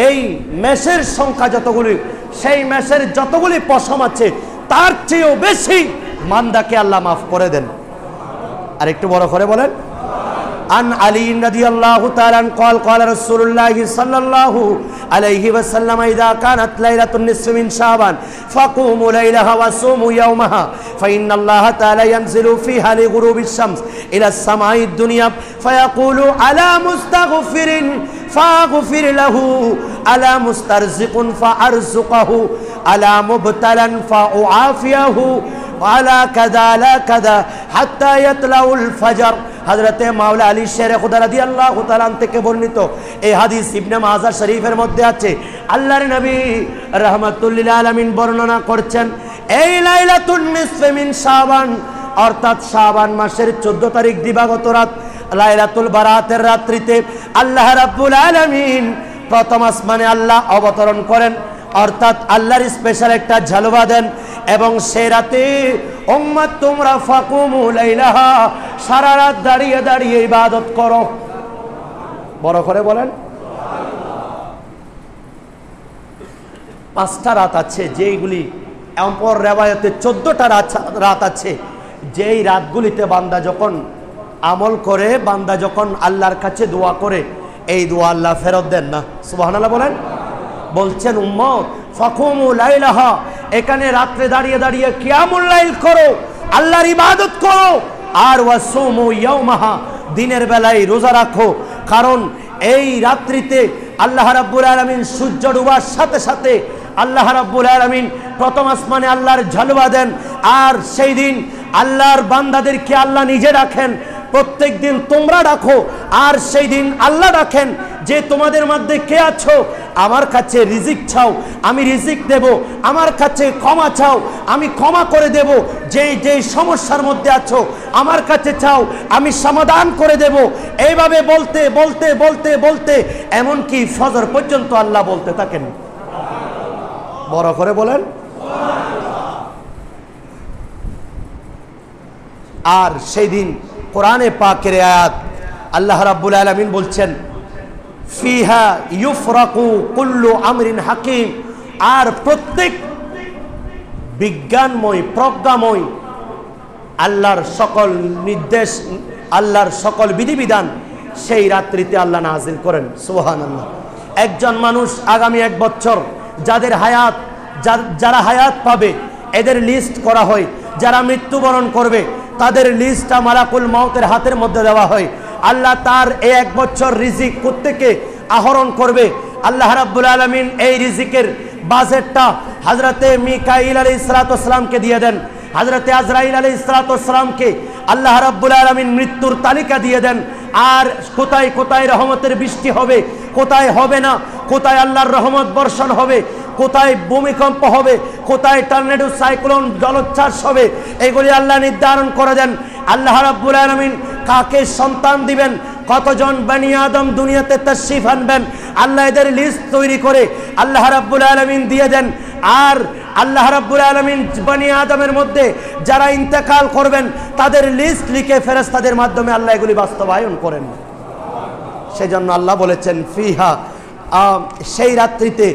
এই মেষের সংখ্যা যতগুলি, সেই মেষের যতগুলি পশম আছে তার চেয়েও বেশি মান্দাকে আল্লাহ মাফ করে দেন। আর একটু বড় করে বলেন। عن علي رضي الله تعالى عنه قال قال رسول الله صلى الله عليه وسلم إذا كانت ليلة النصف من شعبان فقوموا ليلها وصوموا يومها فإن الله تعالى ينزل فيها لغروب الشمس إلى السماء الدنيا فيقول على مستغفر فأغفر له على مسترزق فأرزقه على مبتلا فأعافيه وعلى كذا لا كذا حتى يطلع الفجر। হযরতে মাওলা আলী শের খুদা রাদিয়াল্লাহু তাআলা থেকে বর্ণিত এই হাদিস ইবনে মাজাহ শরীফের মধ্যে আছে। আল্লাহর নবী রাহমাতুল লিল আলামিন বর্ণনা করছেন, এই লাইলাতুন নিসফি মিন শাবান অর্থাৎ শাবান মাসের 14 তারিখ দিবাগত রাত লাইলাতুল বারাতের রাত্রিতে আল্লাহ রাব্বুল আলামিন প্রথম আসমানে আল্লাহ অবতরণ করেন, অর্থাৎ আল্লাহর স্পেশাল একটা ঝালওয়া দেন। এবং সেই রাতে উম্মত তোমরা ফাকুমু লাইলাহা, সারা রাত দাঁড়িয়ে দাঁড়িয়ে ইবাদত করো। বড় করে বলেন। 5টা রাত আছে যেইগুলি, অপর রিওয়ায়াতে 14টা রাত আছে যেই রাতগুলিতে বান্দা যখন আমল করে, বান্দা যখন আল্লাহর কাছে দোয়া করে, এই দোয়া আল্লাহ ফেরত দেন না। সুবহানাল্লাহ বলেন। বলছেন উম্মত ফাকুমু লাইলাহা, এখানে রাত্রে দাঁড়িয়ে দাঁড়িয়ে কিয়ামুল লাইল করো, আল্লাহর ইবাদত করো। আর ওয়াসুমু ইয়াওমাহা, দিনের বেলায় রোজা রাখো, কারণ এই রাত্রিতে আল্লাহ রাব্বুল আলামিন সূর্য ডুবার সাথে সাথে আল্লাহ রাব্বুল আলামিন প্রথম আসমানে আল্লাহর ঝালওয়া দেন। আর সেই দিন আল্লাহর বান্দাদেরকে আল্লাহ নিজে রাখেন, প্রত্যেক দিন তোমরা ডাকো, আর সেই দিন আল্লাহ ডাকেন যে তোমাদের মধ্যে কে আছো, আমার কাছে রিজিক চাও, আমি রিজিক দেব, আমার কাছে ক্ষমা চাও, আমি ক্ষমা করে দেব, যে সমস্যার মধ্যে আছো আমার কাছে চাও, আমি সমাধান করে দেব। এইভাবে বলতে বলতে বলতে বলতে এমনকি ফজর পর্যন্ত আল্লাহ বলতে থাকেন। বড় করে বলেন। আর সেই দিন কোরআনে পাকের আয়াত আল্লাহ রাব্বুল আলামিন বলছেন, ফিহা ইউফরাকু কুল্লু আমরিন হাকিম, আর প্রত্যেক বিজ্ঞানময় প্রজ্ঞাময় আল্লাহর সকল নির্দেশ, আল্লাহর সকল বিধিবিধান সেই রাত্রিতে আল্লাহ নাযিল করেন। সুবহানাল্লাহ। একজন মানুষ আগামী 1 বছর যাদের হায়াত, যারা হায়াত পাবে এদের লিস্ট করা হয়, যারা মৃত্যুবরণ করবে তাদের লিস্টটা মালাকুল মউতের হাতের মধ্যে দেওয়া হয়। আল্লাহ তার এই 1 বছর রিজিক প্রত্যেকে আহরণ করবে। আল্লাহ রাব্বুল আলামিন এই রিজিকের বাজেটটা হযরতে মিকাইল আলাইহিস সালাতু ওয়াস সালামকে দিয়ে দেন, হযরতে আজরাইল আলাইহিস সালাতু ওয়াস সালামকে আল্লাহ রাব্বুল আলামিন মৃত্যুর তালিকা দিয়ে দেন। আর কোথায় কোথায় রহমতের বৃষ্টি হবে, কোথায় হবে না, কোথায় আল্লাহর রহমত বর্ষণ হবে, কোথায় ভূমিকম্প হবে, কোথায় টর্নেডো, সাইক্লোন, জলোচ্ছ্বাস হবে, এগুলি আল্লাহ নির্ধারণ করে দেন। আল্লাহ রাব্বুল আলামিন কাকে সন্তান দিবেন, কতজন বনি আদম দুনিয়াতে তাশরীফ আনবেন, আল্লাহ এদের লিস্ট তৈরি করে আল্লাহ রাব্বুল আলামিন দিয়ে দেন। আর আল্লাহ রাব্বুল আলামিন বনি আদমের মধ্যে যারা ইন্তেকাল করবেন তাদের লিস্ট লিখে ফেরেশতাদের মাধ্যমে আল্লাহ এগুলি বাস্তবায়ন করেন। সেজন্য আল্লাহ বলেছেন ফিহা, সেই রাত্রিতে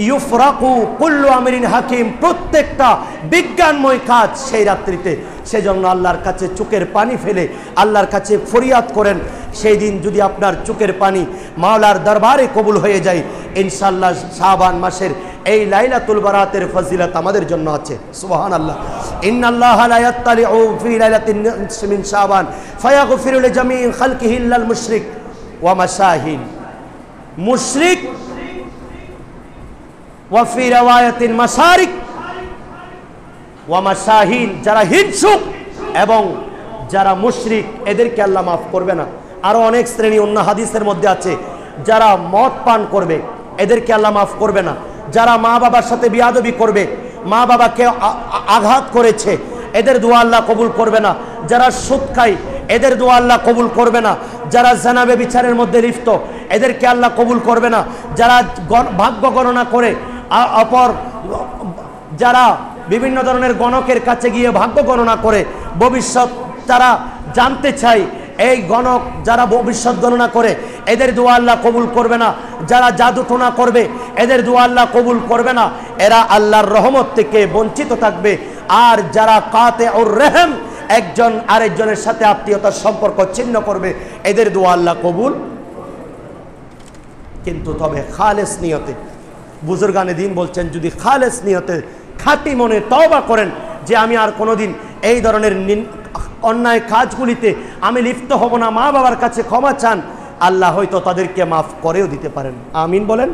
ইউফরাকু কুল্লু আমরিন হাকিম, প্রত্যেকটা বিজ্ঞানময় কাজ সেই রাত্রিতে। সেজন্য আল্লাহর কাছে চোখের পানি ফেলে আল্লাহর কাছে ফরিয়াদ করেন। সেই দিন যদি আপনার চোখের পানি মাওলার দরবারে কবুল হয়ে যায়, ইনশাআল্লাহ শাবান মাসের এই লাইলাতুল বারাতের ফজিলত আমাদের জন্য আছে। সুবহানাল্লাহ। ইন্নাল্লাহা লা ইয়াত্তালিউ ফি লাইলাতিন মিন শাবান ফায়াগফিরু লিজামিই খালকিহি ইল্লাল মুশরিক ওয়া মাশাহিন। মুশরিক ওয়া ফি রাওয়ায়াতিন মাশারিক ওয়া মাশাহিন, যারা হিংসুক এবং যারা মুশরিক এদেরকে আল্লাহ মাফ করবে না। আরো অনেক শ্রেণী অন্য হাদিসের মধ্যে আছে, যারা মদ পান করবে এদেরকে আল্লাহ মাফ করবে না। যারা মা বাবার সাথে বিয়াদবি করবে, মা বাবাকে আঘাত করেছে, এদের দোয়া আল্লাহ কবুল করবে না। যারা সুদ খায় এদের দোয়া আল্লাহ কবুল করবে না। যারা জানাবে বিচারের মধ্যে লিপ্ত এদেরকে আল্লাহ কবুল করবে না। যারা ভাগ্য গণনা করে অপর, যারা বিভিন্ন ধরনের গণকের কাছে গিয়ে ভাগ্য গণনা করে ভবিষ্যৎ তারা জানতে চায়, এই গণক যারা ভবিষ্যৎ গণনা করে এদের দোয়া আল্লাহ কবুল করবে না। যারা জাদু টোনা করবে এদের দোয়া আল্লাহ কবুল করবে না। এরা আল্লাহর রহমত থেকে বঞ্চিত থাকবে। আর যারা কাতিউর রহম, একজন আরেকজনের সাথে আত্মীয়তার সম্পর্ক ছিন্ন করবে, এদের দোয়া আল্লাহ কবুল, কিন্তু তবে খালেস নিয়তে। বুজুর্গানে দিন বলছেন, যদি খালেস নিয়তে খাঁটি মনে তওবা করেন যে আমি আর কোনোদিন এই ধরনের অন্যায় কাজগুলিতে আমি লিপ্ত হব না, মা বাবার কাছে ক্ষমা চান, আল্লাহ হয়তো তাদেরকে মাফ করেও দিতে পারেন। আমিন বলেন।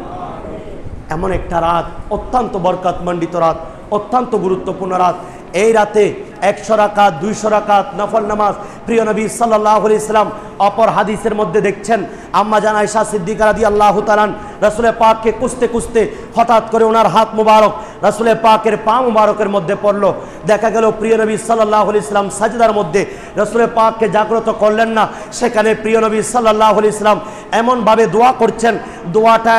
এমন একটা রাত, অত্যন্ত বরকতমণ্ডিত রাত, অত্যন্ত গুরুত্বপূর্ণ রাত। এই রাতে 100 রাকাত 200 রাকাত নফল নামাজ প্রিয় নবী সাল্লাল্লাহু আলাইহি সাল্লাম অপর হাদিসের মধ্যে দেখছেন, আম্মা জান আয়েশা সিদ্দিকা রাদিয়াল্লাহু তাআলা রাসূল পাককে কুস্তে কুস্তে হঠাৎ করে ওনার হাত মুবারক রাসূল পাকের পা মুবারকের মধ্যে পড়লো। দেখা গেল প্রিয় নবী সাল্লাল্লাহু আলাইহি সাল্লাম সাজদার মধ্যে, রাসূল পাককে জাগ্রত করলেন না। সেখানে প্রিয় নবী সাল্লাল্লাহু আলাইহি সাল্লাম এমনভাবে দোয়া করছেন, দোয়াটা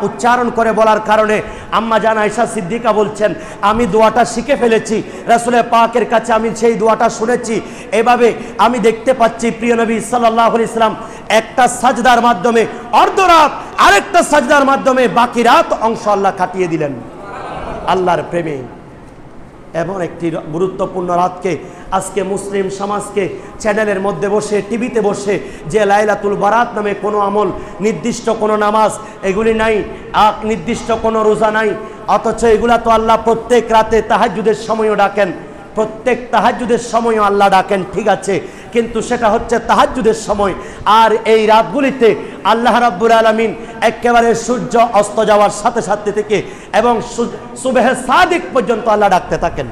উচ্চারণ করে বলার কারণে আম্মা জান আয়েশা সিদ্দিকা বলছেন, আমি দোয়াটা শিখে ফেলেছি, রাসূল পাকের কাছে আমি সেই দোয়াটা শুনেছি। এভাবে আমি দেখতে পাচ্ছি প্রিয় নবী সাল্লাল্লাহু আলাইহি সাল্লাম একটা সাজদার মাধ্যমে অর্ধরাত, আরেকটা সাজদার মাধ্যমে বাকি রাত অংশ আল্লাহ কাটিয়ে দিলেন আল্লাহর প্রেমে। এমন একটি গুরুত্বপূর্ণ রাতকে আজকে মুসলিম সমাজকে চ্যানেলের মধ্যে বসে, টিভিতে বসে যে লাইলাতুল বারাত নামে কোনো আমল, নির্দিষ্ট কোনো নামাজ এগুলি নাই, নির্দিষ্ট কোনো রোজা নাই, অথচ এগুলা তো আল্লাহ প্রত্যেক রাতে তাহাজ্জুদের সময়ও ডাকেন, প্রত্যেক তাহাজ্জুদের সময়ও আল্লাহ ডাকেন, ঠিক আছে, কিন্তু সেটা হচ্ছে তাহাজ্জুদের সময়। আর এই রাতগুলিতে আল্লাহ রাব্বুল আলামিন একেবারে সূর্য অস্ত যাওয়ার সাথে সাথে থেকে এবং সুবহে সাদিক পর্যন্ত আল্লাহ ডাকতে থাকেন।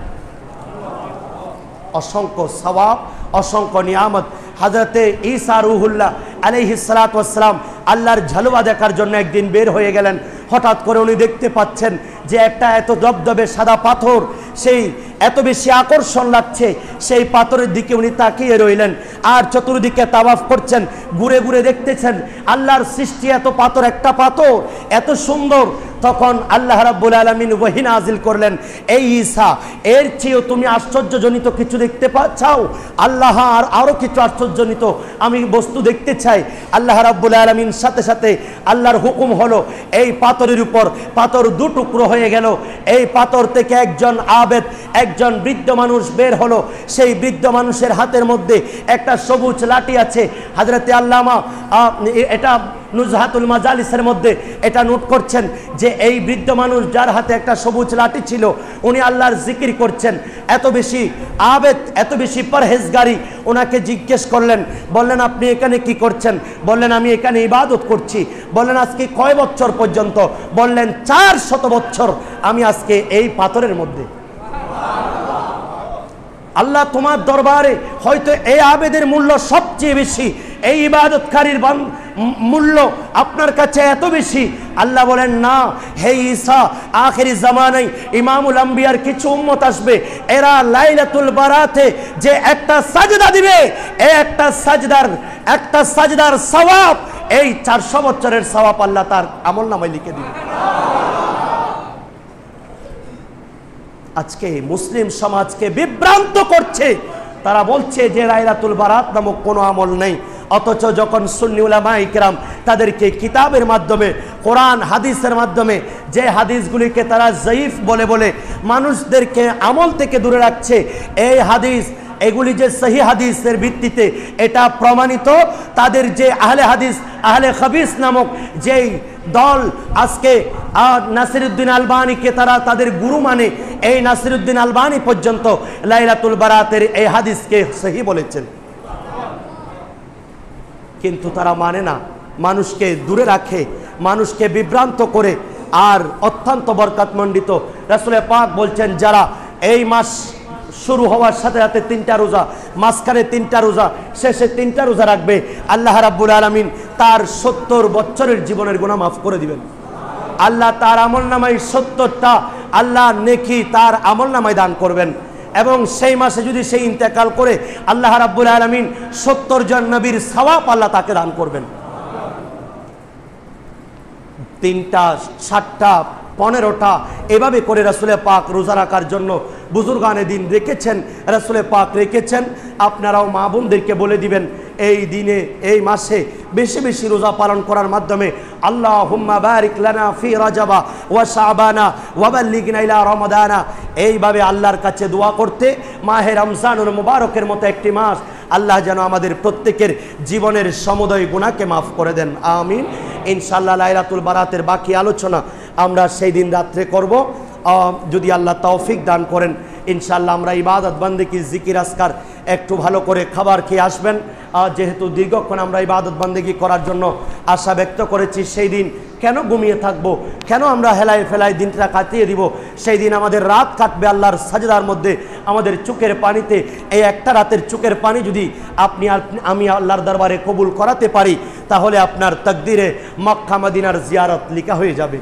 অসংখ্য সওয়াব, অসংখ্য নিয়ামত। হযরতে ঈসা রূহুল্লাহ আলাইহিস সালাতু ওয়াস সালাম আল্লাহর ঝলওয়া দেখার জন্য একদিন বের হয়ে গেলেন। হঠাৎ করে উনি দেখতে পাচ্ছেন যে একটা এত দবদবে সাদা পাথর, সেই এত বেশি আকর্ষণ লাগছে, সেই পাথরের দিকে উনি তাকিয়ে রইলেন আর চতুর্দিকে তাওয়াফ করছেন, ঘুরে ঘুরে দেখতেছেন আল্লাহর সৃষ্টি এত পাথর, একটা পাথর এত সুন্দর। তখন আল্লাহ রাব্বুল আলামিন ওহী নাজিল করলেন, এই ঈসা, এর চেয়েও তুমি আশ্চর্যজনিত কিছু দেখতে চাও? আল্লাহ আরো কিছু আশ্চর্যজনিত আমি বস্তু দেখতে চাই। আল্লাহ রাব্বুল আলামিন সাথে সাথে আল্লাহর হুকুম হলো, এই পাথরের উপর পাথর দুটুকরো হয়ে গেল। এই পাথর থেকে একজন আবেদ, একজন বৃদ্ধ মানুষ বের হলো। সেই বৃদ্ধ মানুষের হাতের মধ্যে একটা সবুজ লাঠি আছে। হযরতে আল্লামা এটা নুজহাতুল মাজালিসের মধ্যে এটা নোট করছেন যে এই বৃদ্ধ মানুষ যার হাতে একটা সবুজ লাঠি ছিল, উনি আল্লাহর জিকির করছেন। এত বেশি আবেদ, এত বেশি পরহেজগারি। ওনাকে জিজ্ঞেস করলেন, বললেন আপনি এখানে কি করছেন? বললেন আমি এখানে ইবাদত করছি। বললেন আজকে কয় বছর পর্যন্ত? বললেন 400 বছর আমি আজকে এই পাথরের মধ্যে। আল্লাহ তোমার দরবারে হয়তো এই আবেদের মূল্য সবচেয়ে বেশি, এই ইবাদতকারীর মূল্য আপনার কাছে এত বেশি। আল্লাহ বলেন না, হে ঈসা, আখেরি জামানায় ইমামুল আম্বিয়ার কিছু উম্মত আসবে, এরা লাইলাতুল বারাতে যে একটা সাজদা দিবে, এই একটা সাজদার সওয়াব, এই 400 বছরের সওয়াব আল্লাহ তার আমলনামায় লিখে দিবে। আজকে মুসলিম সমাজকে বিভ্রান্ত করছে। তারা বলছে যে লাইলাতুল বারাত নামক কোনো আমল নেই, অথচ যখন সুন্নি উলামায়ে কেরাম তাদেরকে কিতাবের মাধ্যমে, কোরআন হাদিসের মাধ্যমে যে হাদিসগুলিকে তারা জয়ীফ বলে বলে মানুষদেরকে আমল থেকে দূরে রাখছে, এই হাদিস এগুলি যে সহি হাদিসের ভিত্তিতে এটা প্রমাণিত। তাদের যে আহলে হাদিস, আহলে খবিস নামক যেই দল আজকে নাসিরউদ্দিন আলবানীকে তারা তাদের গুরু মানে, এই নাসিরউদ্দিন আলবানী পর্যন্ত লাইলাতুল বারাতের এই হাদিসকে সহি বলেছেন, কিন্তু তারা মানে না, মানুষকে দূরে রাখে, মানুষকে বিভ্রান্ত করে। আর অত্যন্ত বরকতমণ্ডিত রাসূল পাক বলছেন, যারা এই মাস শুরু হওয়ার সাথে সাথে 3টা রোজা, মাঝখানে 3টা রোজা, শেষে 3টা রোজা রাখবে, আল্লাহ রাব্বুল আলামিন তার 70 বছরের জীবনের গুনাহ মাফ করে দিবেন। আল্লাহ তার আমলনামায় 70টা আল্লাহ নেকি তার আমলনামায় দান করবেন। এবং সেই মাসে যদি সে ইন্তেকাল করে, আল্লাহ রাব্বুল আলামিন 70 জন নবীর সওয়াব আল্লাহ তাকে দান করবেন। 3টা, 7টা, 15টা এভাবে করে রাসূল পাক রোজা রাখার জন্য বুজুর্গানে দিন রেখেছেন, রাসূল পাক রেখেছেন। আপনারাও মা বোনদেরকে বলে দিবেন এই দিনে, এই মাসে বেশি বেশি রোজা পালন করার মাধ্যমে আল্লাহুম্মা বারিক লানা ফি রাজাবা ওয়া শাবানা ওয়া বাল্লিগনা ইলা রমাদানা, এইভাবে আল্লাহর কাছে দোয়া করতে। মাহে রমজানুল মুবারকের মতো একটি মাস আল্লাহ যেন আমাদের প্রত্যেকের জীবনের সমুদয় গুনাহকে মাফ করে দেন, আমিন। ইনশাআল্লাহ লাইলাতুল বারাতের বাকি আলোচনা আমরা সেই দিন রাত্রে করব, যদি আল্লাহ তৌফিক দান করেন। ইনশাআল্লাহ আমরা ইবাদত বান্দেগি, জিকির আসকার একটু ভালো করে খাবার খেয়ে আসবেন। যেহেতু দীর্ঘক্ষণ আমরা ইবাদত বান্দেগি করার জন্য আশা ব্যক্ত করেছি, সেই দিন কেন ঘুমিয়ে থাকবো, কেন আমরা হেলায় ফেলায় দিনটা কাটিয়ে দিব? সেই দিন আমাদের রাত কাটবে আল্লাহর সাজদার মধ্যে, আমাদের চোখের পানিতে। এই একটা রাতের চোখের পানি যদি আমি আল্লাহর দরবারে কবুল করাতে পারি, তাহলে আপনার তাকদিরে মক্কা মদিনার জিয়ারত লিখা হয়ে যাবে।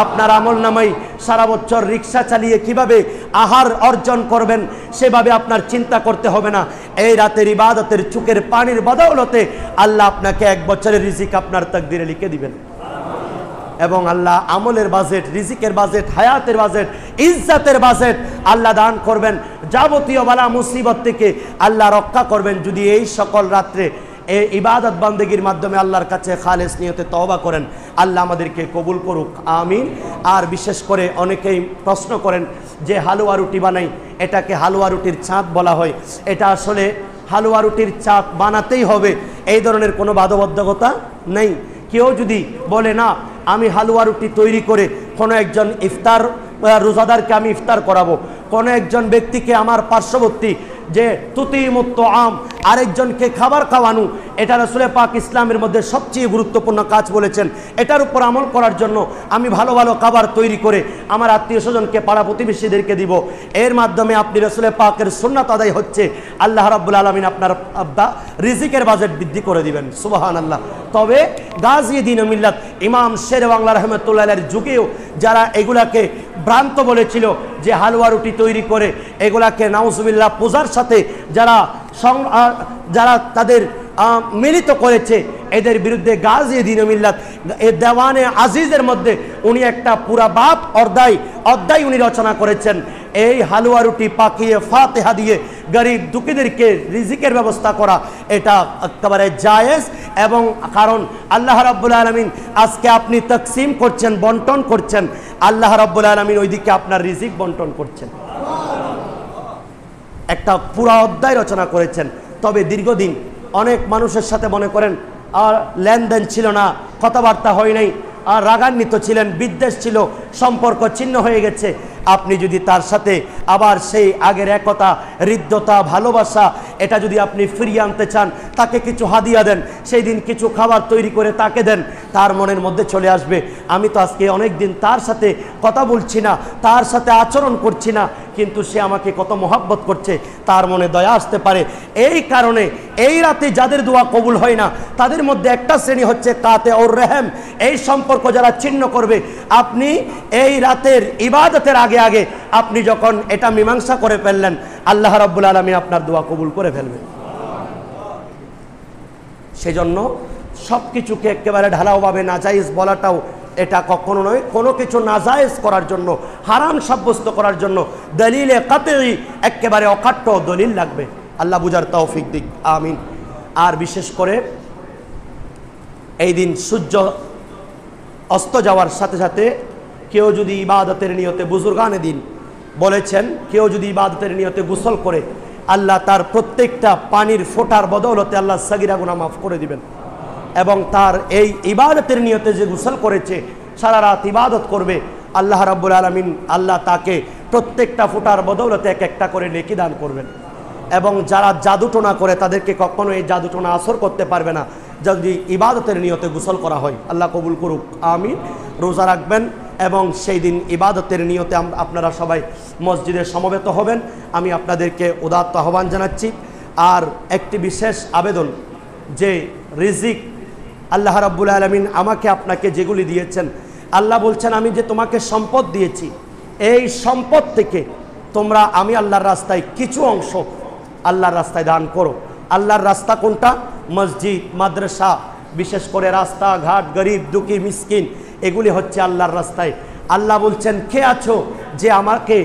আপনার আমলনামায় সারা বছর রিক্সা চালিয়ে কিভাবে আহার অর্জন করবেন সেভাবে আপনার চিন্তা করতে হবে না। এই রাতের ইবাদতের চোখের পানির বদৌলতে আল্লাহ আপনাকে 1 বছরের রিজিক আপনার তাকদিরে লিখে দিবেন। এবং আল্লাহ আমলের বাজেট, রিজিকের বাজেট, হায়াতের বাজেট, ইজ্জতের বাজেট আল্লাহ দান করবেন। যাবতীয় বালা মুসিবত থেকে আল্লাহ রক্ষা করবেন যদি এই সকল রাত্রে এই ইবাদত বান্দেগীর মাধ্যমে আল্লাহর কাছে খালেস নিয়তে তওবা করেন। আল্লাহ আমাদেরকে কবুল করুক, আমিন। আর বিশেষ করে অনেকেই প্রশ্ন করেন যে হালুয়া রুটি বানাই, এটাকে হালুয়া রুটির চাঁদ বলা হয়। এটা আসলে হালুয়া রুটির চাঁদ বানাতেই হবে এই ধরনের কোনো বাধ্যবাধকতা নেই। কেউ যদি বলে না আমি হালুয়া রুটি তৈরি করে কোনো একজন ইফতার রোজাদারকে আমি ইফতার করাবো, কোনো একজন ব্যক্তিকে আমার পার্শ্ববর্তী যে তুতিমুত আম আরেকজনকে খাবার খাওয়ানো, এটা রাসূল পাক ইসলামের মধ্যে সবচেয়ে গুরুত্বপূর্ণ কাজ বলেছেন। এটার উপর আমল করার জন্য আমি ভালো ভালো খাবার তৈরি করে আমার আত্মীয় স্বজনকে, পাড়া প্রতিবেশীদেরকে দিব। এর মাধ্যমে আপনি রাসূল পাকের সুন্নাত আদায় হচ্ছে। আল্লাহ রাব্বুল আলামিন আপনার রিজিকের বাজেট বৃদ্ধি করে দিবেন, সুবহানাল্লাহ। তবে গাজী দ্বীন ও মিল্লাত ইমাম শেরে বাংলা রাহমাতুল্লাহ আলাইহির যুগেও যারা এগুলাকে ভ্রান্ত বলেছিল যে হালুয়া রুটি তৈরি করে এগুলাকে নাউজুবিল্লাহ পূজার সাথে যারা তাদের মিলিত করেছে, এদের বিরুদ্ধে গাজী দ্বীন ও মিল্লাত এই দেওয়ানে আজিজের মধ্যে উনি একটা পুরা বাপ অধ্যায় উনি রচনা করেছেন। এই হালুয়া রুটি পাকিয়ে ফাতিহা দিয়ে গরিব দুঃখীদেরকে রিজিকের ব্যবস্থা করা এটা একেবারে জায়েজ। এবং কারণ আল্লাহ রাব্বুল আলামিন আজকে আপনি তাকসিম করছেন, বন্টন করছেন, আল্লাহ রাব্বুল আলামিন ওইদিকে আপনার রিজিক বন্টন করছেন। একটা পুরা অধ্যায় রচনা করেছেন। তবে দীর্ঘদিন অনেক মানুষের সাথে মনে করেন আর লেনদেন ছিল না, কথাবার্তা হয় নাই, আর রাগান্বিত ছিলেন, বিদ্বেষ ছিল, সম্পর্ক ছিন্ন হয়ে গেছে। আপনি যদি তার সাথে আবার সেই আগের একতা, হৃদ্যতা, ভালোবাসা এটা যদি আপনি ফিরিয়ে আনতে চান, তাকে কিছু হাদিয়া দেন, সেই দিন কিছু খাবার তৈরি করে তাকে দেন, তার মনের মধ্যে চলে আসবে আমি তো আজকে অনেক দিন তার সাথে কথা বলছি না, তার সাথে আচরণ করছি না, কিন্তু সে আমাকে কত মহব্বত করছে, তার মনে দয়া আসতে পারে। এই কারণে এই রাতে যাদের দোয়া কবুল হয় না তাদের মধ্যে একটা শ্রেণী হচ্ছে কাতে ওর রেহেম। এই সম্পর্ক যারা ছিন্ন করবে, আপনি এই রাতের ইবাদতের আগে আগে আপনি যখন এটা মীমাংসা করে ফেললেন, আল্লাহ রাব্বুল আলামিন আপনার দোয়া কবুল করে ফেলবেন। সেজন্য সব কিছুকে একেবারে ঢালাওভাবে নাজায়েজ বলাটাও এটা কখনো নয়। কোনো কিছু নাজায়েজ করার জন্য, হারাম সাব্যস্ত করার জন্য দলিলে কাতঈ, একেবারে অকাট্য দলিল লাগবে। আল্লাহ বুঝার তৌফিক দিক, আমিন। আর বিশেষ করে এই দিন সূর্য অস্ত যাওয়ার সাথে সাথে কেউ যদি ইবাদতের নিয়তে, বুজুর্গানে দিন বলেছেন, কেউ যদি ইবাদতের নিয়তে গোসল করে, আল্লাহ তার প্রত্যেকটা পানির ফোঁটার বদৌলতে আল্লাহ সাগিরা গুনাহ মাফ করে দিবেন। এবং তার এই ইবাদতের নিয়তে যে গোসল করেছে, সারা রাত ইবাদত করবে, আল্লাহ রাব্বুল আলামিন আল্লাহ তাকে প্রত্যেকটা ফোঁটার বদৌলতে এক একটা করে নেকি দান করবেন। এবং যারা জাদুটোনা করে তাদেরকে কখনো এই জাদুটোনা আসর করতে পারবে না, যদি ইবাদতের নিয়তে গোসল করা হয়। আল্লাহ কবুল করুক, আমিন। রোজা রাখবেন এবং সেই দিন ইবাদতের নিয়তে আপনারা সবাই মসজিদে সমবেত হবেন, আমি আপনাদেরকে উদাত্ত আহ্বান জানাচ্ছি। আর একটি বিশেষ আবেদন, যে রিজিক আল্লাহ রাব্বুল আলামিন আমাকে আপনাকে যেগুলি দিয়েছেন, আল্লাহ বলছেন আমি যে তোমাকে সম্পদ দিয়েছি, এই সম্পদ থেকে তোমরা আমি আল্লাহর রাস্তায় কিছু অংশ আল্লাহর রাস্তায় দান করো। আল্লাহর রাস্তা কোনটা? মসজিদ, মাদ্রাসা, বিশেষ করে রাস্তাঘাট, গরিব দুঃখী মিসকিন, এগুলি হচ্ছে আল্লাহর রাস্তায়। আল্লাহ বলছেন কে আছো যে আমাকে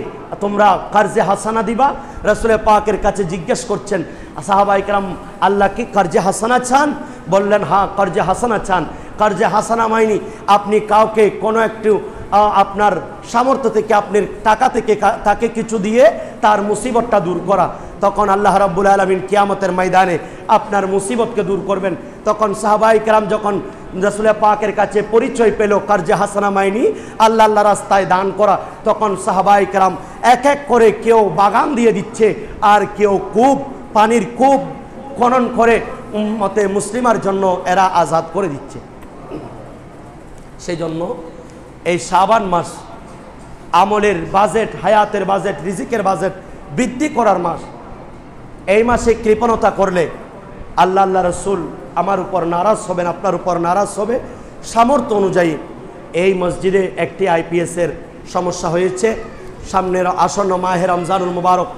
তোমরা কার্জে হাসানা দিবা? রাসূল পাকের কাছে জিজ্ঞেস করছেন সাহাবায়ে কেরাম, আল্লাহ কি কার্জে হাসানা চান? বললেন হ্যাঁ, কার্জে হাসানা চান। কার্জে হাসানা মাইনি আপনি কাউকে কোনো একটু আপনার সামর্থ্য থেকে, আপনার টাকা থেকে তাকে কিছু দিয়ে তার মুসিবতটা দূর করা। তখন আল্লাহ রাব্বুল আলামিন কিয়ামতের ময়দানে আপনার মুসিবতকে দূর করবেন। তখন সাহাবায়ে কেরাম যখন রাসূল পাকের কাছে পরিচয় পেল কার্জে হাসানা মাইনি আল্লাহ রাস্তায় দান করা, তখন সাহাবায়ে কেরাম এক এক করে কেউ বাগান দিয়ে দিচ্ছে, আর কেউ কূপ, পানির কূপ খনন করে উম্মতে মুসলিমার জন্য এরা আজাদ করে দিচ্ছে। সেই জন্য এই শাবান মাস আমলের বাজেট, হায়াতের বাজেট, রিজিকের বাজেট বৃদ্ধি করার মাস। এই মাসে কৃপণতা করলে আল্লাহ রাসূল আমার উপর নারাজ হবেন, আপনার উপর নারাজ হবে। সামর্থ্য অনুযায়ী এই মসজিদে একটি আইপিএসের সমস্যা হয়েছে। সামনের আসন্ন মাহে রমজানুল মুবারক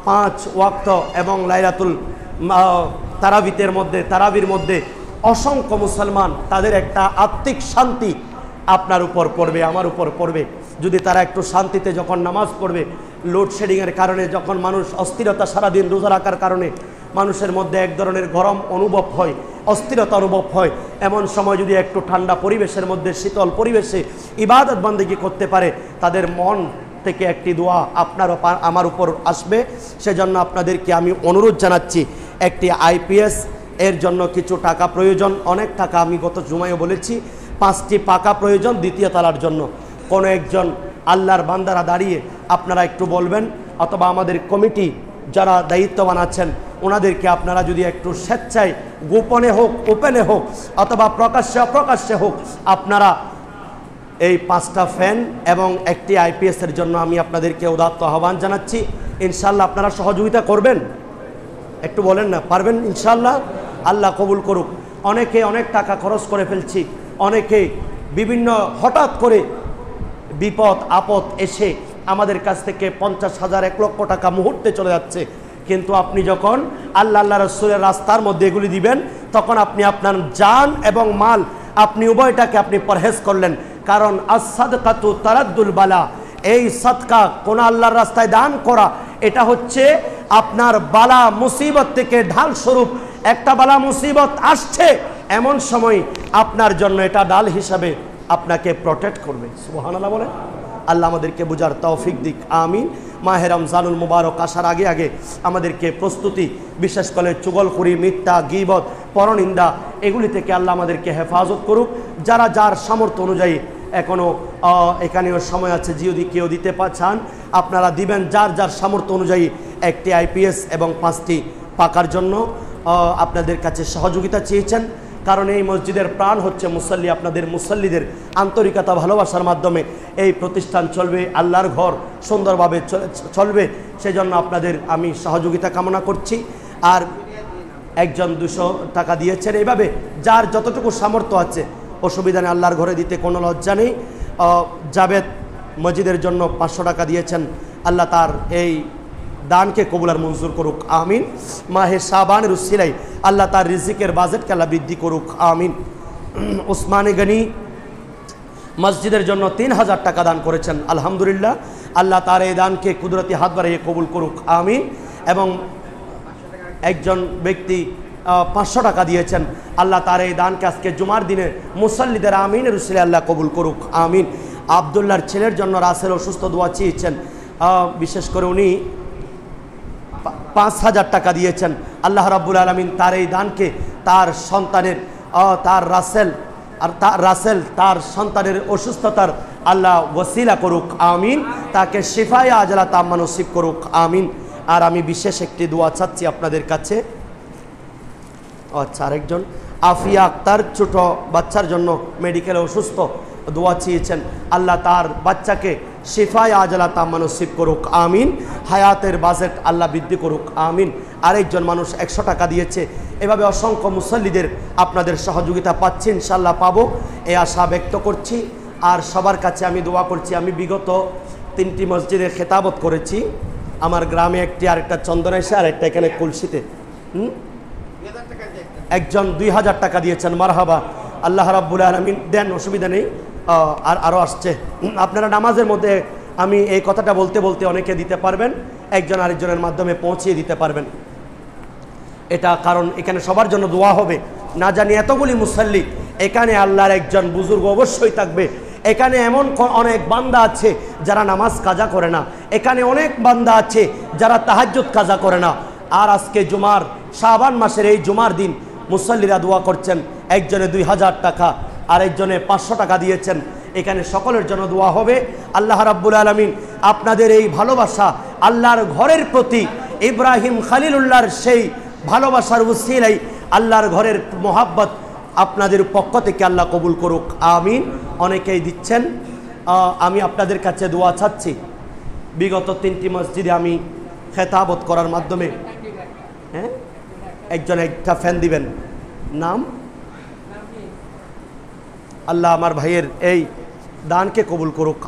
5 ওয়াক্ত এবং লাইলাতুল তারাবির মধ্যে অসংখ্য মুসলমান তাদের একটা আত্মিক শান্তি আপনার উপর পড়বে, আমার উপর পড়বে। যদি তারা একটু শান্তিতে যখন নামাজ পড়বে, লোডশেডিংয়ের কারণে যখন মানুষ অস্থিরতা, সারাদিন রোজা রাখার কারণে মানুষের মধ্যে এক ধরনের গরম অনুভব হয়, অস্থিরতা অনুভব হয়, এমন সময় যদি একটু ঠান্ডা পরিবেশের মধ্যে, শীতল পরিবেশে ইবাদত বান্দেগী করতে পারে, তাদের মন থেকে একটি দোয়া আপনার আমার উপর আসবে। সেজন্য আপনাদেরকে আমি অনুরোধ জানাচ্ছি, একটি আইপিএস এর জন্য কিছু টাকা প্রয়োজন, অনেক টাকা। আমি গত জুমায় বলেছি 5টি পাকা প্রয়োজন দ্বিতীয় তলার জন্য। কোনো একজন আল্লাহর বান্দারা দাঁড়িয়ে আপনারা একটু বলবেন, অথবা আমাদের কমিটি যারা দায়িত্ববান আছেন ওনাদেরকে আপনারা যদি একটু স্বেচ্ছায়, গোপনে হোক, ওপেনে হোক, অথবা প্রকাশ্যে অপ্রকাশ্যে হোক, আপনারা এই 5টা ফ্যান এবং একটি আইপিএসের জন্য আমি আপনাদেরকে উদাত্ত আহ্বান জানাচ্ছি। ইনশাআল্লাহ আপনারা সহযোগিতা করবেন, একটু বলেন না, পারবেন ইনশাআল্লাহ? আল্লাহ কবুল করুক। অনেকে অনেক টাকা খরচ করে ফেলছি, অনেকে বিভিন্ন হঠাৎ করে বিপদ আপদ এসে আমাদের কাছ থেকে 50,000, 1 লক্ষ টাকা মুহূর্তে চলে যাচ্ছে। কিন্তু আপনি যখন আল্লাহ রাসূলের রাস্তার মধ্যে এগুলি দিবেন, তখন আপনি আপনার জান এবং মাল, আপনি উভয়টাকে আপনি পরহেজ করলেন। কারণ as-সাদকাতু তারাদ্দুল বালা, এই সাদকা কোন আল্লাহর রাস্তায় দান করা, এটা হচ্ছে আপনার বালা মুসিবত থেকে ঢাল স্বরূপ। একটা বালা মুসিবত আসছে, এমন সময় আপনার জন্য এটা ডাল হিসাবে আপনাকে প্রটেক্ট করবে। সুবহানাল্লাহ বলে। আল্লাহ আমাদেরকে বুঝার তৌফিক দিক, আমিন। মাহে রমজানুল মুবারক আসার আগে আগে আমাদেরকে প্রস্তুতি, বিশেষ করে চুগলখুরি, মিথ্যা, গীবত, পরনিন্দা এগুলি থেকে আল্লাহ আমাদেরকে হেফাজত করুক। যারা যার সামর্থ্য অনুযায়ী এখনও এখানেও সময় আছে, যদি কেউ দিতে চান আপনারা দিবেন। যার যার সামর্থ্য অনুযায়ী একটি আইপিএস এবং 5টি পাকার জন্য আপনাদের কাছে সহযোগিতা চেয়েছেন। কারণ এই মসজিদের প্রাণ হচ্ছে মুসল্লি, আপনাদের মুসল্লিদের আন্তরিকতা ভালোবাসার মাধ্যমে এই প্রতিষ্ঠান চলবে, আল্লাহর ঘর সুন্দরভাবে চলবে। সেই জন্য আপনাদের আমি সহযোগিতা কামনা করছি। আর একজন 200 টাকা দিয়েছেন। এইভাবে যার যতটুকু সামর্থ্য আছে, অসুবিধা নেই, আল্লাহর ঘরে দিতে কোনো লজ্জা নেই। জাবেদ মসজিদের জন্য 500 টাকা দিয়েছেন। আল্লাহ তার এই দানকে কবুল আর মঞ্জুর করুক, আমিন। মাহে শাবানের উসিলাই আল্লাহ তার রিজিকের বাজেটকে আল্লাহ বৃদ্ধি করুক, আমিন। ওসমানে গনি মসজিদের জন্য 3000 টাকা দান করেছেন, আলহামদুলিল্লাহ। আল্লাহ তার এই দানকে কুদরতি হাত বাড়িয়ে কবুল করুক, আমিন। এবং একজন ব্যক্তি 500 টাকা দিয়েছেন। আল্লাহ তার এই দানকে আজকে জুমার দিনে মুসল্লিদের আমিনের উসিলায় আল্লাহ কবুল করুক, আমিন। আবদুল্লাহর ছেলের জন্য রাসেল অসুস্থ, দোয়া চেয়েছেন। বিশেষ করে উনি 5000 টাকা দিয়েছেন। আল্লাহ রাব্বুল আলামিন তার এই দানকে তার সন্তানের তার সন্তানের অসুস্থতার আল্লাহ ওসিলা করুক, আমিন। তাকে শিফায়ে আজলা তাম্মা নসিব করুক, আমিন। আর আমি বিশেষ একটি দোয়া চাচ্ছি আপনাদের কাছে। আচ্ছা, আরেকজন আফিয়া আক্তার ছোট বাচ্চার জন্য মেডিকেলে অসুস্থ, দোয়া চেয়েছেন। আল্লাহ তার বাচ্চাকে শিফায়ে আজলা তাম্মা নসিব করুক, আমিন। হায়াতের বাজেট আল্লাহ বৃদ্ধি করুক, আমিন। আরেকজন মানুষ 100 টাকা দিয়েছে। এভাবে অসংখ্য মুসল্লিদের আপনাদের সহযোগিতা পাচ্ছি, ইনশাল্লাহ পাবো, এই আশা ব্যক্ত করছি। আর সবার কাছে আমি দোয়া করছি। আমি বিগত 3টি মসজিদে খেতাবত করেছি। আমার গ্রামে একটি, আরেকটা চন্দনাইশে, আর একটা এখানে কুলসিতে। একজন 2000 টাকা দিয়েছেন, মারহাবা। আল্লাহ রাব্বুল আলামিন দেন, অসুবিধা নেই। আর আরও আসছে। আপনারা নামাজের মধ্যে আমি এই কথাটা বলতে বলতে অনেকে দিতে পারবেন, একজন আরেকজনের মাধ্যমে পৌঁছিয়ে দিতে পারবেন। এটা কারণ এখানে সবার জন্য দোয়া হবে। না জানি এতগুলি মুসল্লি, এখানে আল্লাহর একজন বুজুর্গ অবশ্যই থাকবে। এখানে এমন অনেক বান্দা আছে যারা নামাজ কাজা করে না। এখানে অনেক বান্দা আছে যারা তাহাজ্জুদ কাজা করে না। আর আজকে জুমার, শাবান মাসের এই জুমার দিন মুসল্লিরা দোয়া করছেন। একজনে 2000 টাকা, আরেকজনে 500 টাকা দিয়েছেন। এখানে সকলের জন্য দোয়া হবে। আল্লাহ রাব্বুল আলামিন আপনাদের এই ভালোবাসা, আল্লাহর ঘরের প্রতি ইব্রাহিম খলিলুল্লাহর সেই ভালোবাসার উসিলাই আল্লাহর ঘরের মোহাব্বত আপনাদের পক্ষ থেকে আল্লাহ কবুল করুক, আমিন। অনেকেই দিচ্ছেন। আমি আপনাদের কাছে দোয়া চাচ্ছি। বিগত 3টি মসজিদে আমি খেতাবত করার মাধ্যমে, হ্যাঁ, একজন একটা ফ্যান দিবেন, নাম আল্লাহ আমার ভাইয়ের এই দানকে কবুল করুক।